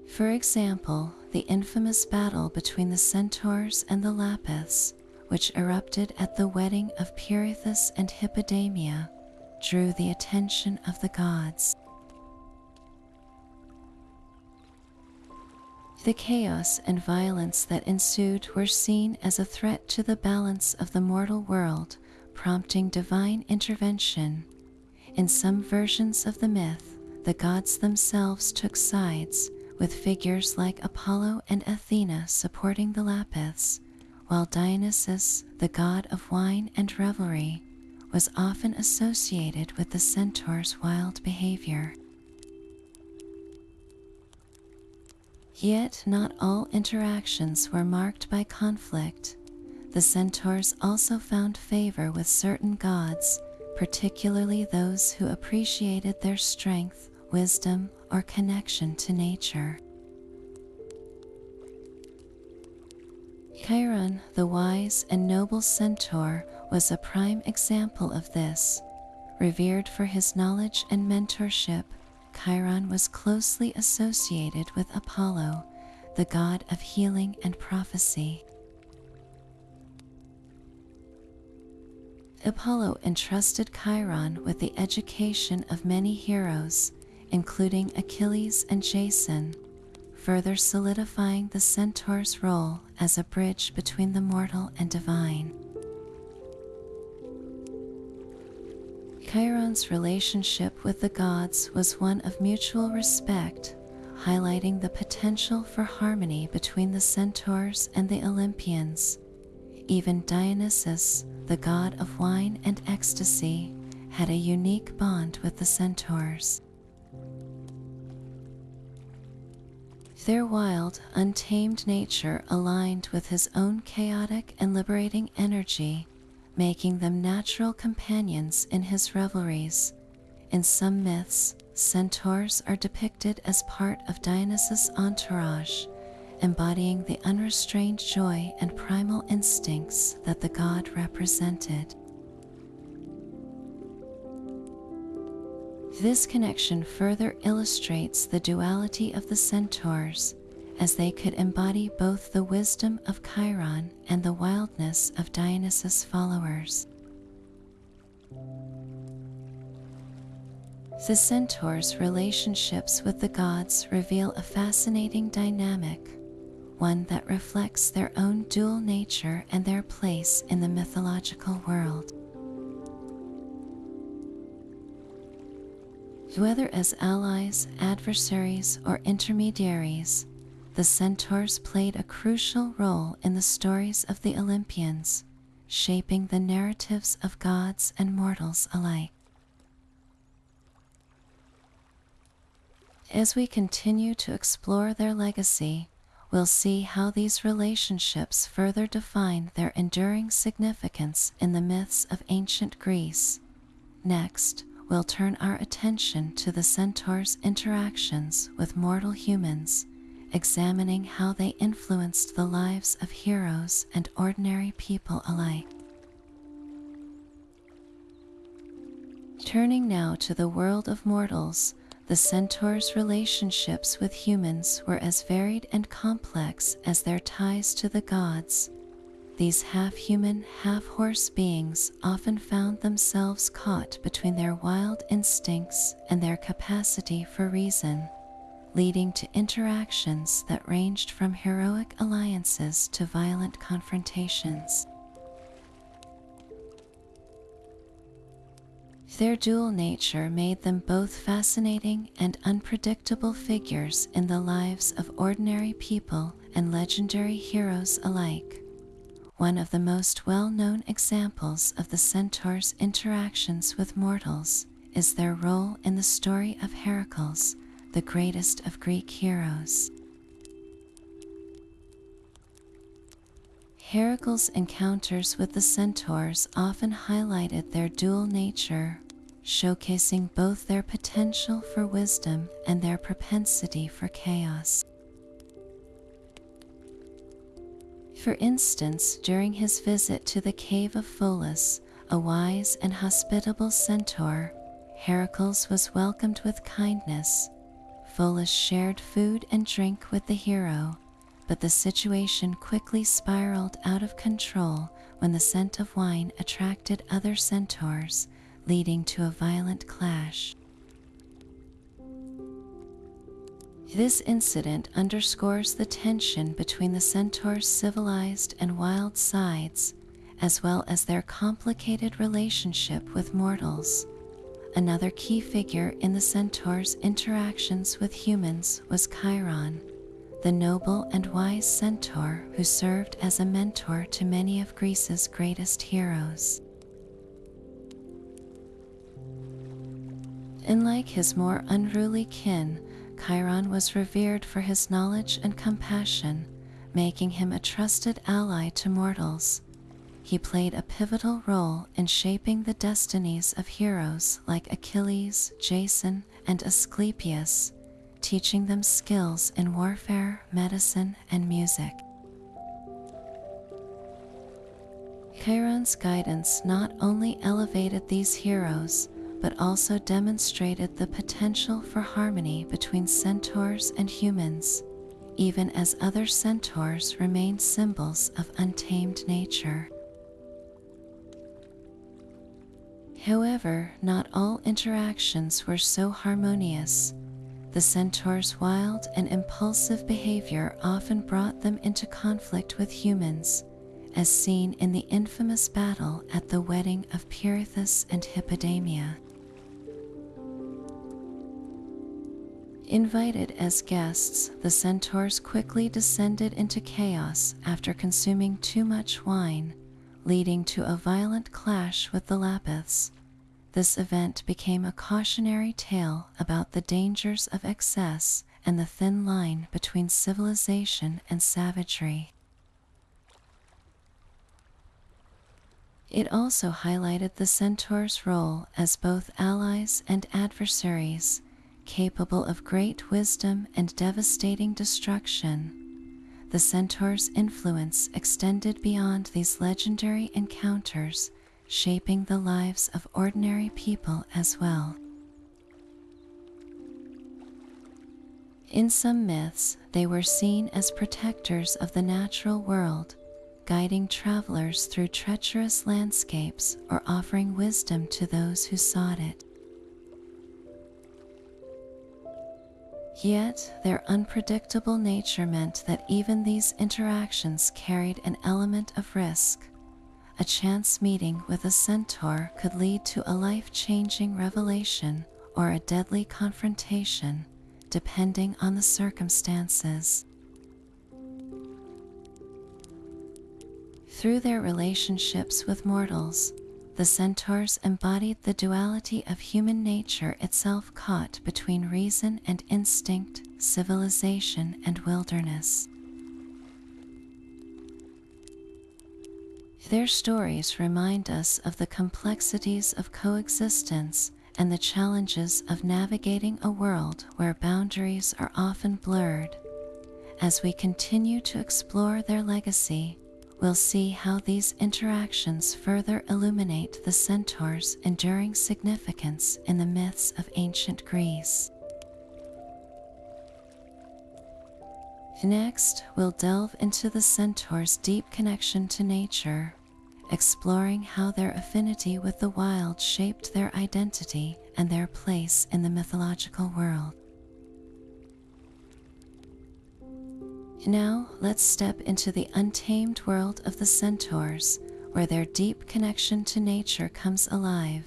For example, the infamous battle between the Centaurs and the Lapiths, which erupted at the wedding of Pirithous and Hippodamia, drew the attention of the gods. The chaos and violence that ensued were seen as a threat to the balance of the mortal world, prompting divine intervention. In some versions of the myth, the gods themselves took sides, with figures like Apollo and Athena supporting the Lapiths, while Dionysus, the god of wine and revelry, was often associated with the centaurs' wild behavior. Yet not all interactions were marked by conflict. The centaurs also found favor with certain gods, particularly those who appreciated their strength, wisdom, or connection to nature. Chiron, the wise and noble centaur, was a prime example of this, Revered for his knowledge and mentorship, Chiron was closely associated with Apollo, the god of healing and prophecy. Apollo entrusted Chiron with the education of many heroes, including Achilles and Jason, further solidifying the Centaur's role as a bridge between the mortal and divine. Chiron's relationship with the gods was one of mutual respect, highlighting the potential for harmony between the Centaurs and the Olympians. Even Dionysus, the god of wine and ecstasy, had a unique bond with the Centaurs. Their wild, untamed nature aligned with his own chaotic and liberating energy, making them natural companions in his revelries. In some myths, centaurs are depicted as part of Dionysus' entourage, embodying the unrestrained joy and primal instincts that the god represented. This connection further illustrates the duality of the Centaurs, as they could embody both the wisdom of Chiron and the wildness of Dionysus' followers. The Centaurs' relationships with the gods reveal a fascinating dynamic, one that reflects their own dual nature and their place in the mythological world. Whether as allies, adversaries, or intermediaries, the Centaurs played a crucial role in the stories of the Olympians, shaping the narratives of gods and mortals alike. As we continue to explore their legacy, we'll see how these relationships further define their enduring significance in the myths of ancient Greece. Next, we'll turn our attention to the Centaurs' interactions with mortal humans, examining how they influenced the lives of heroes and ordinary people alike. Turning now to the world of mortals, the Centaurs' relationships with humans were as varied and complex as their ties to the gods. These half-human, half-horse beings often found themselves caught between their wild instincts and their capacity for reason, leading to interactions that ranged from heroic alliances to violent confrontations. Their dual nature made them both fascinating and unpredictable figures in the lives of ordinary people and legendary heroes alike. One of the most well-known examples of the Centaurs' interactions with mortals is their role in the story of Heracles, the greatest of Greek heroes. Heracles' encounters with the Centaurs often highlighted their dual nature, showcasing both their potential for wisdom and their propensity for chaos. For instance, during his visit to the cave of Pholus, a wise and hospitable centaur, Heracles was welcomed with kindness. Pholus shared food and drink with the hero, but the situation quickly spiraled out of control when the scent of wine attracted other centaurs, leading to a violent clash. This incident underscores the tension between the Centaurs' civilized and wild sides, as well as their complicated relationship with mortals. Another key figure in the Centaurs' interactions with humans was Chiron, the noble and wise centaur who served as a mentor to many of Greece's greatest heroes. Unlike his more unruly kin, Chiron was revered for his knowledge and compassion, making him a trusted ally to mortals. He played a pivotal role in shaping the destinies of heroes like Achilles, Jason, and Asclepius, teaching them skills in warfare, medicine, and music. Chiron's guidance not only elevated these heroes, but also demonstrated the potential for harmony between centaurs and humans, even as other centaurs remained symbols of untamed nature. However, not all interactions were so harmonious. The centaurs' wild and impulsive behavior often brought them into conflict with humans, as seen in the infamous battle at the wedding of Pirithous and Hippodamia. Invited as guests, the centaurs quickly descended into chaos after consuming too much wine, leading to a violent clash with the Lapiths. This event became a cautionary tale about the dangers of excess and the thin line between civilization and savagery. It also highlighted the centaurs' role as both allies and adversaries, capable of great wisdom and devastating destruction. The centaurs' influence extended beyond these legendary encounters, shaping the lives of ordinary people as well. In some myths, they were seen as protectors of the natural world, guiding travelers through treacherous landscapes or offering wisdom to those who sought it. Yet, their unpredictable nature meant that even these interactions carried an element of risk. A chance meeting with a centaur could lead to a life-changing revelation or a deadly confrontation, depending on the circumstances. Through their relationships with mortals, the centaurs embodied the duality of human nature itself, caught between reason and instinct, civilization and wilderness. Their stories remind us of the complexities of coexistence and the challenges of navigating a world where boundaries are often blurred. As we continue to explore their legacy, we'll see how these interactions further illuminate the centaurs' enduring significance in the myths of ancient Greece. Next, we'll delve into the centaurs' deep connection to nature, exploring how their affinity with the wild shaped their identity and their place in the mythological world. Now, let's step into the untamed world of the centaurs, where their deep connection to nature comes alive.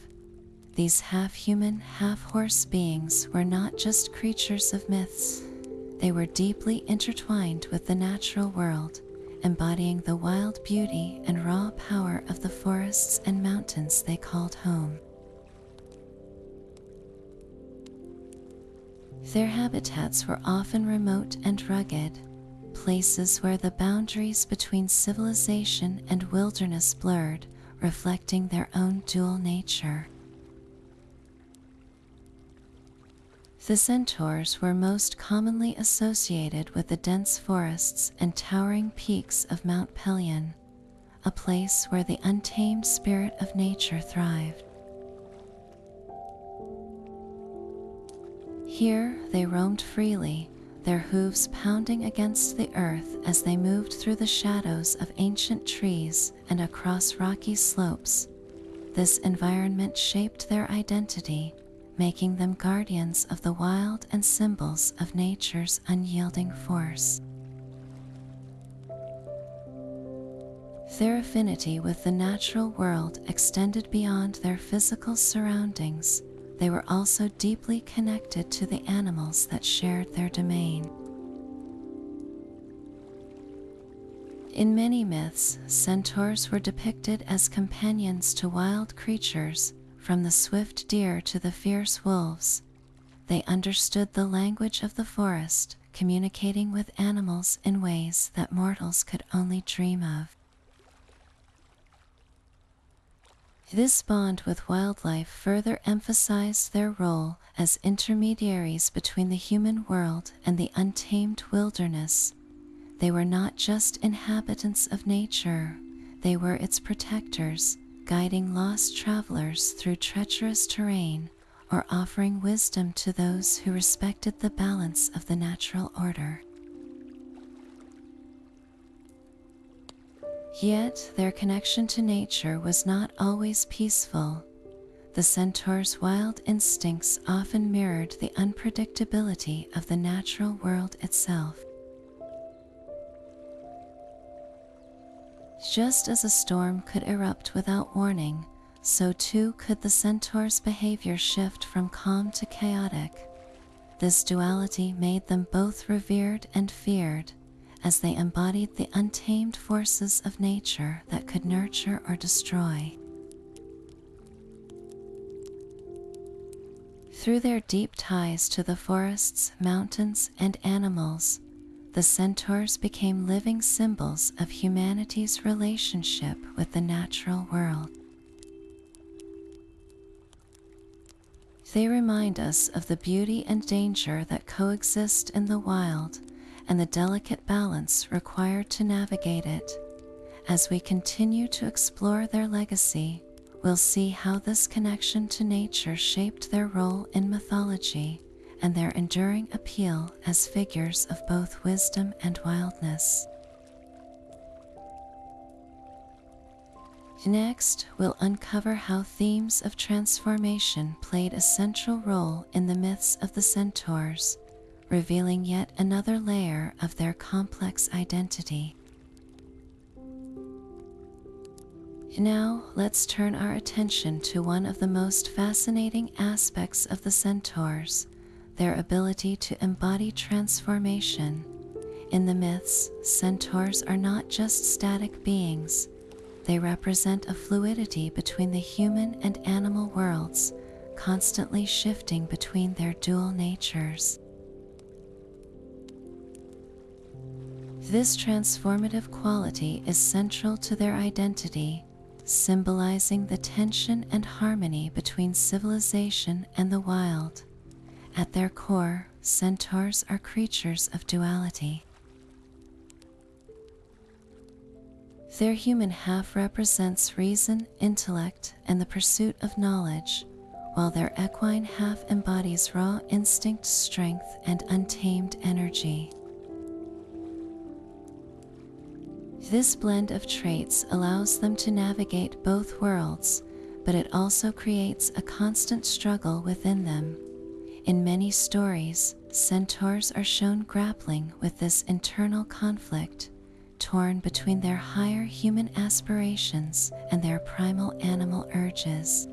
These half-human, half-horse beings were not just creatures of myths. They were deeply intertwined with the natural world, embodying the wild beauty and raw power of the forests and mountains they called home. Their habitats were often remote and rugged, places where the boundaries between civilization and wilderness blurred, reflecting their own dual nature. The centaurs were most commonly associated with the dense forests and towering peaks of Mount Pelion, a place where the untamed spirit of nature thrived. Here they roamed freely, their hooves pounding against the earth as they moved through the shadows of ancient trees and across rocky slopes. This environment shaped their identity, making them guardians of the wild and symbols of nature's unyielding force. Their affinity with the natural world extended beyond their physical surroundings. They were also deeply connected to the animals that shared their domain. In many myths, centaurs were depicted as companions to wild creatures, from the swift deer to the fierce wolves. They understood the language of the forest, communicating with animals in ways that mortals could only dream of. This bond with wildlife further emphasized their role as intermediaries between the human world and the untamed wilderness. They were not just inhabitants of nature, they were its protectors, guiding lost travelers through treacherous terrain or offering wisdom to those who respected the balance of the natural order. Yet their connection to nature was not always peaceful. The Centaurs' wild instincts often mirrored the unpredictability of the natural world itself. Just as a storm could erupt without warning, so too could the Centaurs' behavior shift from calm to chaotic. This duality made them both revered and feared, as they embodied the untamed forces of nature that could nurture or destroy. Through their deep ties to the forests, mountains, and animals, the Centaurs became living symbols of humanity's relationship with the natural world. They remind us of the beauty and danger that coexist in the wild and the delicate balance required to navigate it. As we continue to explore their legacy, we'll see how this connection to nature shaped their role in mythology and their enduring appeal as figures of both wisdom and wildness. Next, we'll uncover how themes of transformation played a central role in the myths of the Centaurs, revealing yet another layer of their complex identity. Now, let's turn our attention to one of the most fascinating aspects of the Centaurs, their ability to embody transformation. In the myths, Centaurs are not just static beings. They represent a fluidity between the human and animal worlds, constantly shifting between their dual natures. This transformative quality is central to their identity, symbolizing the tension and harmony between civilization and the wild. At their core, Centaurs are creatures of duality. Their human half represents reason, intellect, and the pursuit of knowledge, while their equine half embodies raw instinct, strength, and untamed energy. This blend of traits allows them to navigate both worlds, but it also creates a constant struggle within them. In many stories, Centaurs are shown grappling with this internal conflict, torn between their higher human aspirations and their primal animal urges.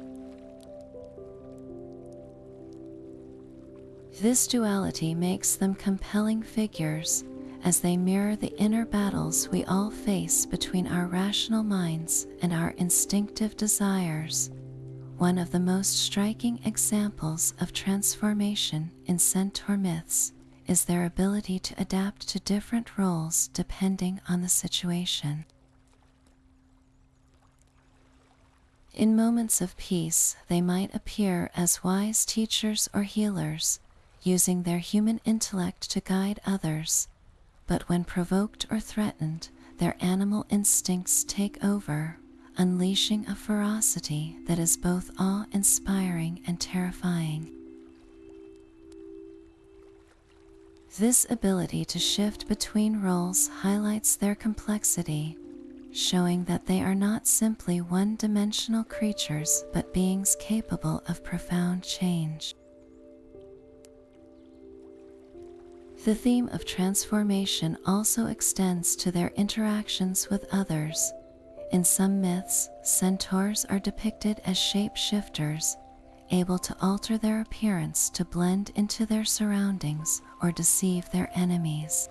This duality makes them compelling figures, as they mirror the inner battles we all face between our rational minds and our instinctive desires. One of the most striking examples of transformation in Centaur myths is their ability to adapt to different roles depending on the situation. In moments of peace, they might appear as wise teachers or healers, using their human intellect to guide others. But when provoked or threatened, their animal instincts take over, unleashing a ferocity that is both awe-inspiring and terrifying. This ability to shift between roles highlights their complexity, showing that they are not simply one-dimensional creatures but beings capable of profound change. The theme of transformation also extends to their interactions with others. In some myths, centaurs are depicted as shapeshifters, able to alter their appearance to blend into their surroundings or deceive their enemies.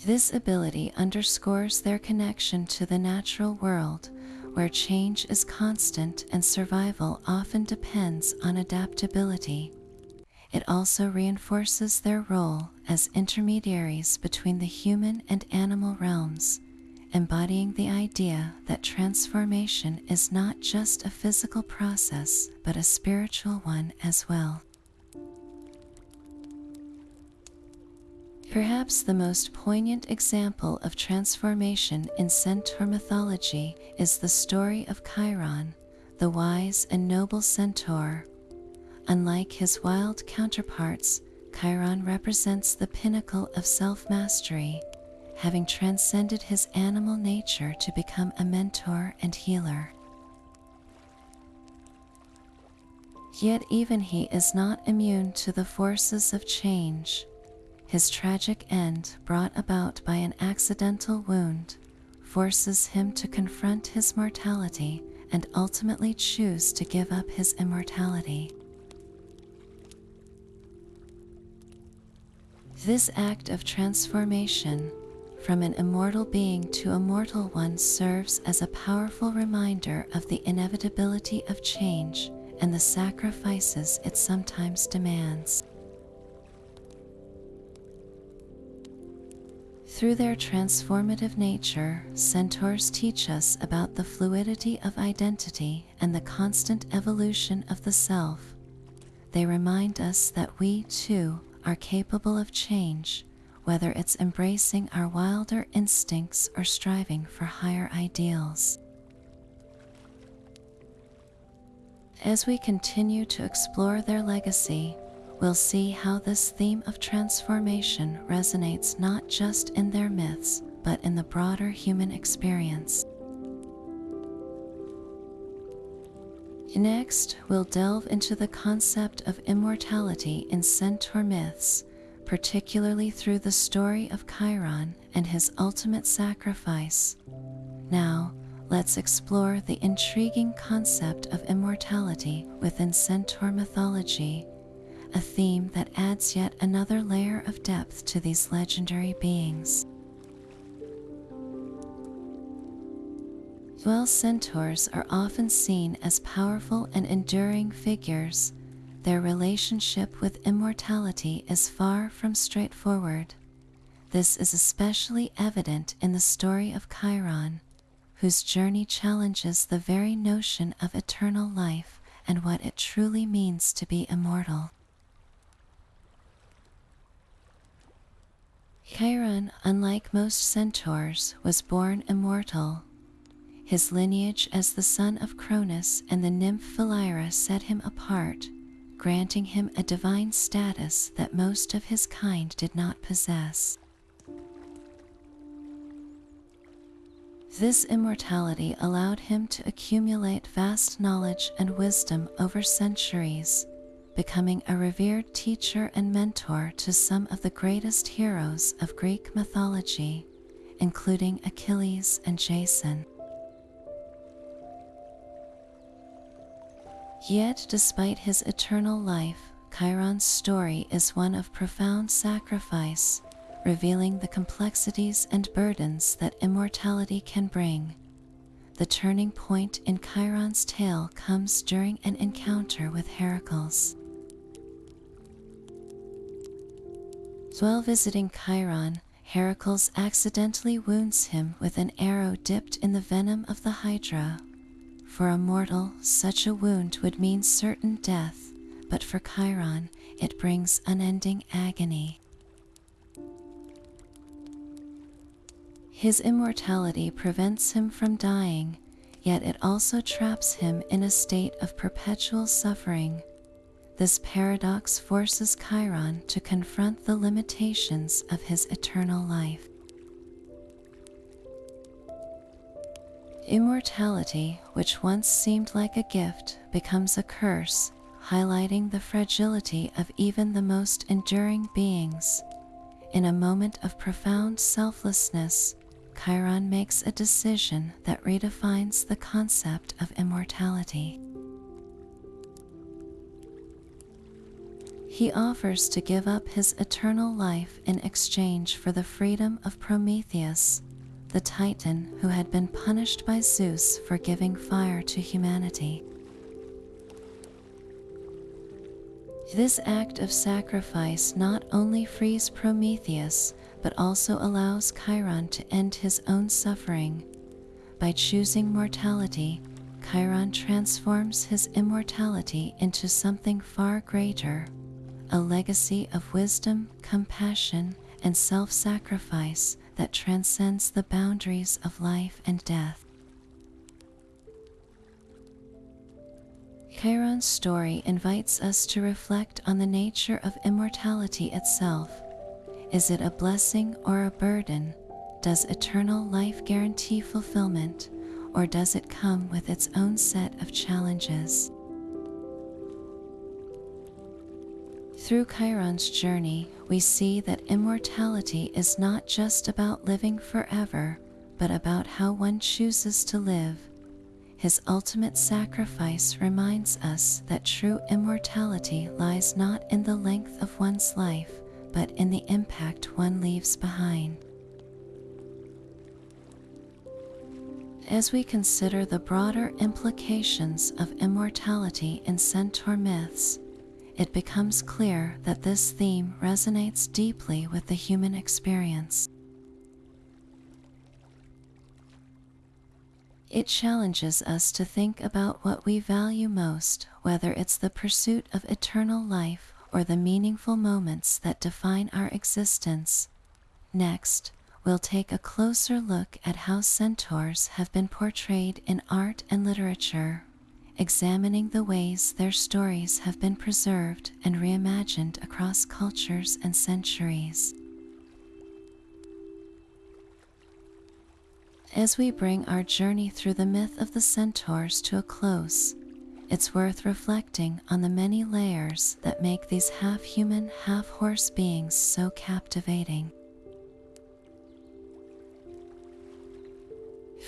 This ability underscores their connection to the natural world, where change is constant and survival often depends on adaptability. It also reinforces their role as intermediaries between the human and animal realms, embodying the idea that transformation is not just a physical process, but a spiritual one as well. Perhaps the most poignant example of transformation in Centaur mythology is the story of Chiron, the wise and noble centaur. Unlike his wild counterparts, Chiron represents the pinnacle of self-mastery, having transcended his animal nature to become a mentor and healer. Yet even he is not immune to the forces of change. His tragic end, brought about by an accidental wound, forces him to confront his mortality and ultimately choose to give up his immortality. This act of transformation from an immortal being to a mortal one serves as a powerful reminder of the inevitability of change and the sacrifices it sometimes demands. Through their transformative nature, centaurs teach us about the fluidity of identity and the constant evolution of the self. They remind us that we, too, are capable of change, whether it's embracing our wilder instincts or striving for higher ideals. As we continue to explore their legacy, we'll see how this theme of transformation resonates not just in their myths, but in the broader human experience. Next, we'll delve into the concept of immortality in Centaur myths, particularly through the story of Chiron and his ultimate sacrifice. Now, let's explore the intriguing concept of immortality within Centaur mythology, a theme that adds yet another layer of depth to these legendary beings. While centaurs are often seen as powerful and enduring figures, their relationship with immortality is far from straightforward. This is especially evident in the story of Chiron, whose journey challenges the very notion of eternal life and what it truly means to be immortal. Chiron, unlike most centaurs, was born immortal. His lineage as the son of Cronus and the nymph Philyra set him apart, granting him a divine status that most of his kind did not possess. This immortality allowed him to accumulate vast knowledge and wisdom over centuries, becoming a revered teacher and mentor to some of the greatest heroes of Greek mythology, including Achilles and Jason. Yet, despite his eternal life, Chiron's story is one of profound sacrifice, revealing the complexities and burdens that immortality can bring. The turning point in Chiron's tale comes during an encounter with Heracles. While visiting Chiron, Heracles accidentally wounds him with an arrow dipped in the venom of the Hydra. For a mortal, such a wound would mean certain death, but for Chiron, it brings unending agony. His immortality prevents him from dying, yet it also traps him in a state of perpetual suffering. This paradox forces Chiron to confront the limitations of his eternal life. Immortality, which once seemed like a gift, becomes a curse, highlighting the fragility of even the most enduring beings. In a moment of profound selflessness, Chiron makes a decision that redefines the concept of immortality. He offers to give up his eternal life in exchange for the freedom of Prometheus, the Titan who had been punished by Zeus for giving fire to humanity. This act of sacrifice not only frees Prometheus, but also allows Chiron to end his own suffering. By choosing mortality, Chiron transforms his immortality into something far greater, a legacy of wisdom, compassion, and self-sacrifice that transcends the boundaries of life and death. Chiron's story invites us to reflect on the nature of immortality itself. Is it a blessing or a burden? Does eternal life guarantee fulfillment, or does it come with its own set of challenges? Through Chiron's journey, we see that immortality is not just about living forever, but about how one chooses to live. His ultimate sacrifice reminds us that true immortality lies not in the length of one's life, but in the impact one leaves behind. As we consider the broader implications of immortality in Centaur myths, it becomes clear that this theme resonates deeply with the human experience. It challenges us to think about what we value most, whether it's the pursuit of eternal life or the meaningful moments that define our existence. Next, we'll take a closer look at how centaurs have been portrayed in art and literature, examining the ways their stories have been preserved and reimagined across cultures and centuries. As we bring our journey through the myth of the Centaurs to a close, it's worth reflecting on the many layers that make these half-human, half-horse beings so captivating.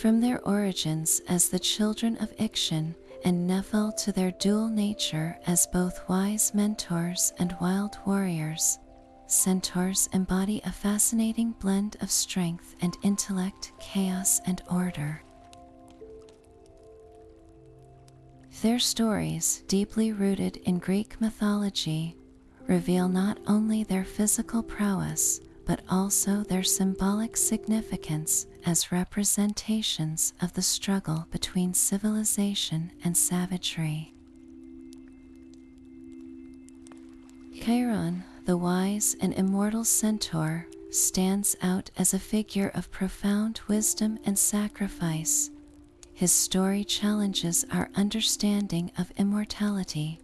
From their origins as the children of Ixion and Nephele to their dual nature as both wise mentors and wild warriors, centaurs embody a fascinating blend of strength and intellect, chaos and order. Their stories, deeply rooted in Greek mythology, reveal not only their physical prowess, but also their symbolic significance as representations of the struggle between civilization and savagery. Chiron, the wise and immortal centaur, stands out as a figure of profound wisdom and sacrifice. His story challenges our understanding of immortality,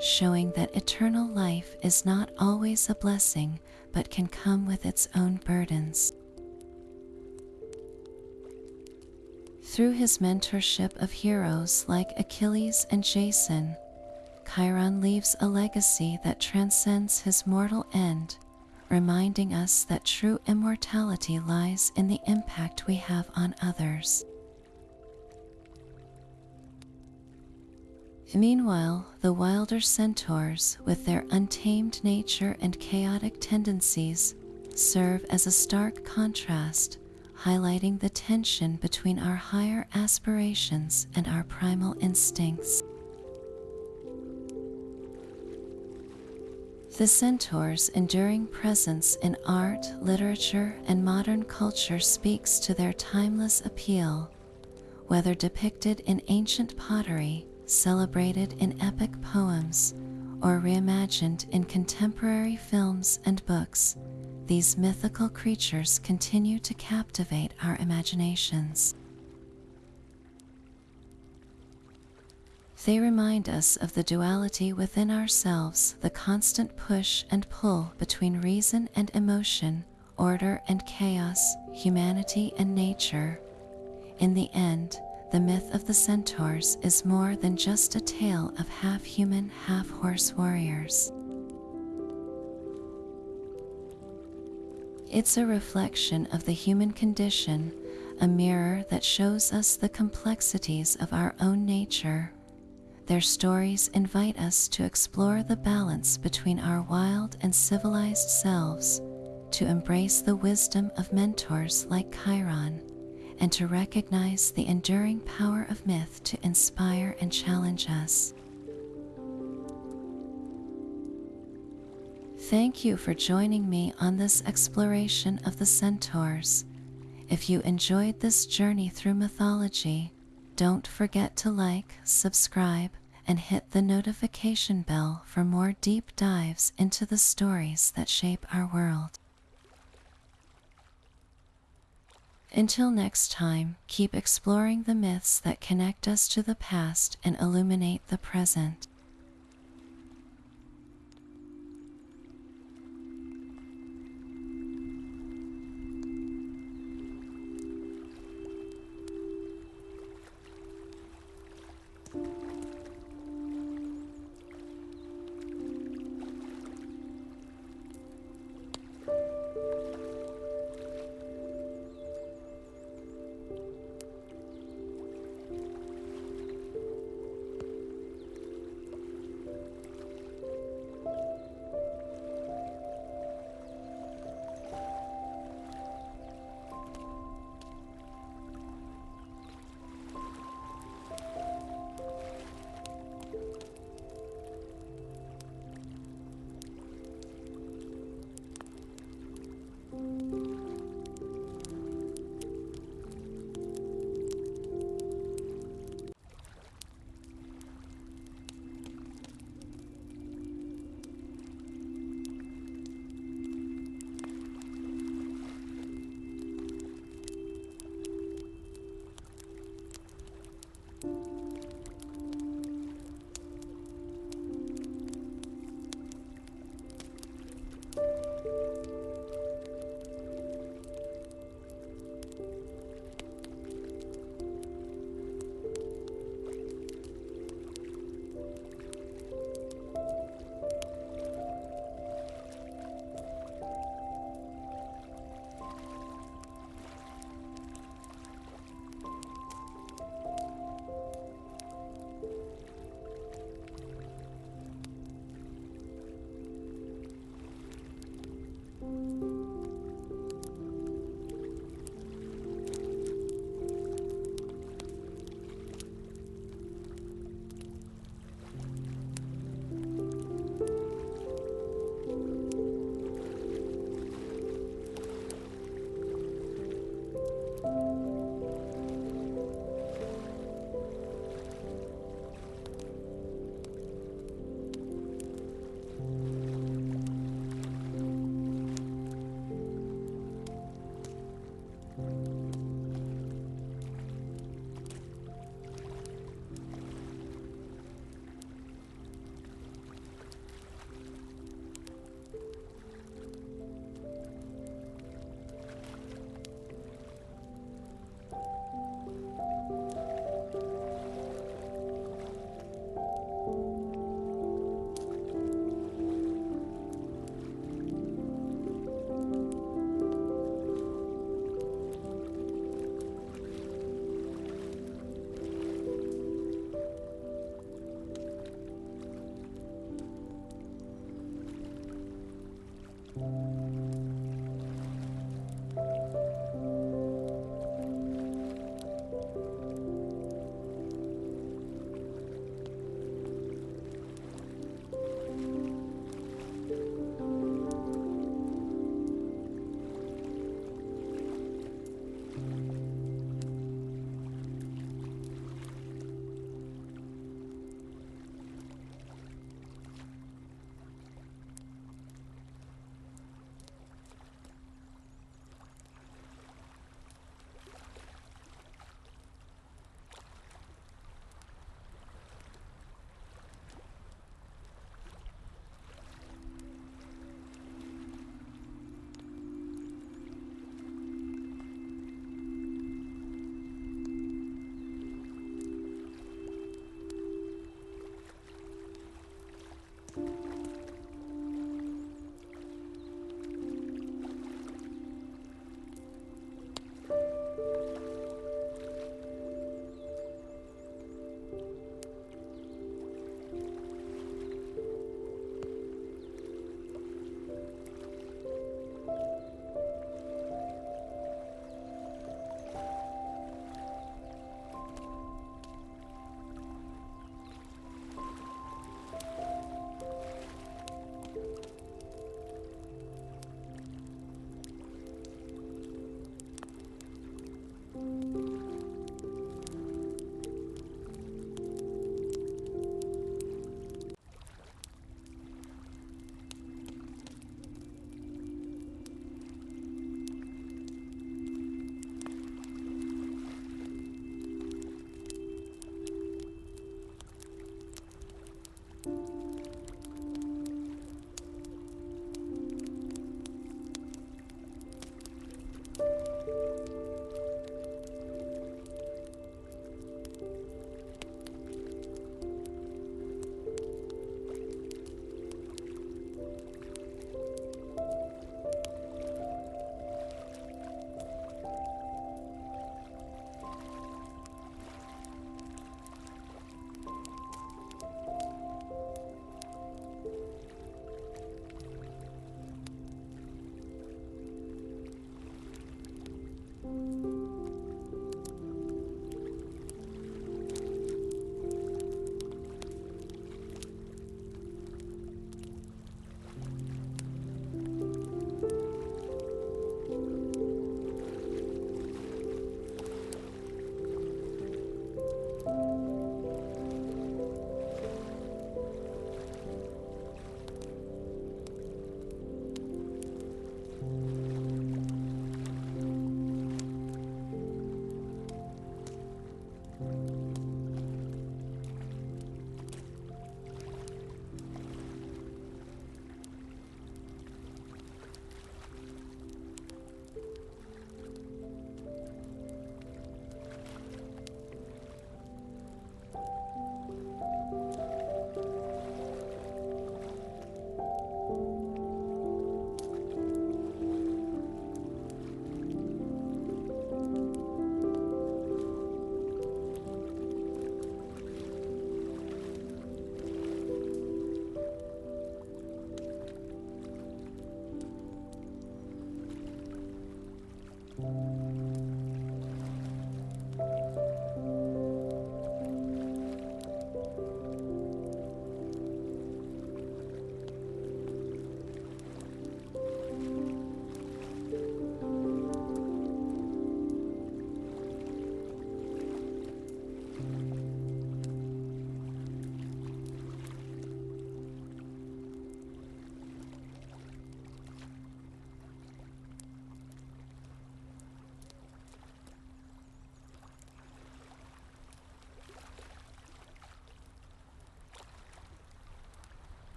showing that eternal life is not always a blessing, but can come with its own burdens. Through his mentorship of heroes like Achilles and Jason, Chiron leaves a legacy that transcends his mortal end, reminding us that true immortality lies in the impact we have on others. Meanwhile, the wilder centaurs, with their untamed nature and chaotic tendencies, serve as a stark contrast, highlighting the tension between our higher aspirations and our primal instincts. The centaurs' enduring presence in art, literature, and modern culture speaks to their timeless appeal. Whether depicted in ancient pottery, celebrated in epic poems, or reimagined in contemporary films and books, these mythical creatures continue to captivate our imaginations. They remind us of the duality within ourselves, the constant push and pull between reason and emotion, order and chaos, humanity and nature. In the end, the myth of the Centaurs is more than just a tale of half-human, half-horse warriors. It's a reflection of the human condition, a mirror that shows us the complexities of our own nature. Their stories invite us to explore the balance between our wild and civilized selves, to embrace the wisdom of mentors like Chiron, and to recognize the enduring power of myth to inspire and challenge us. Thank you for joining me on this exploration of the Centaurs. If you enjoyed this journey through mythology, don't forget to like, subscribe, and hit the notification bell for more deep dives into the stories that shape our world. Until next time, keep exploring the myths that connect us to the past and illuminate the present.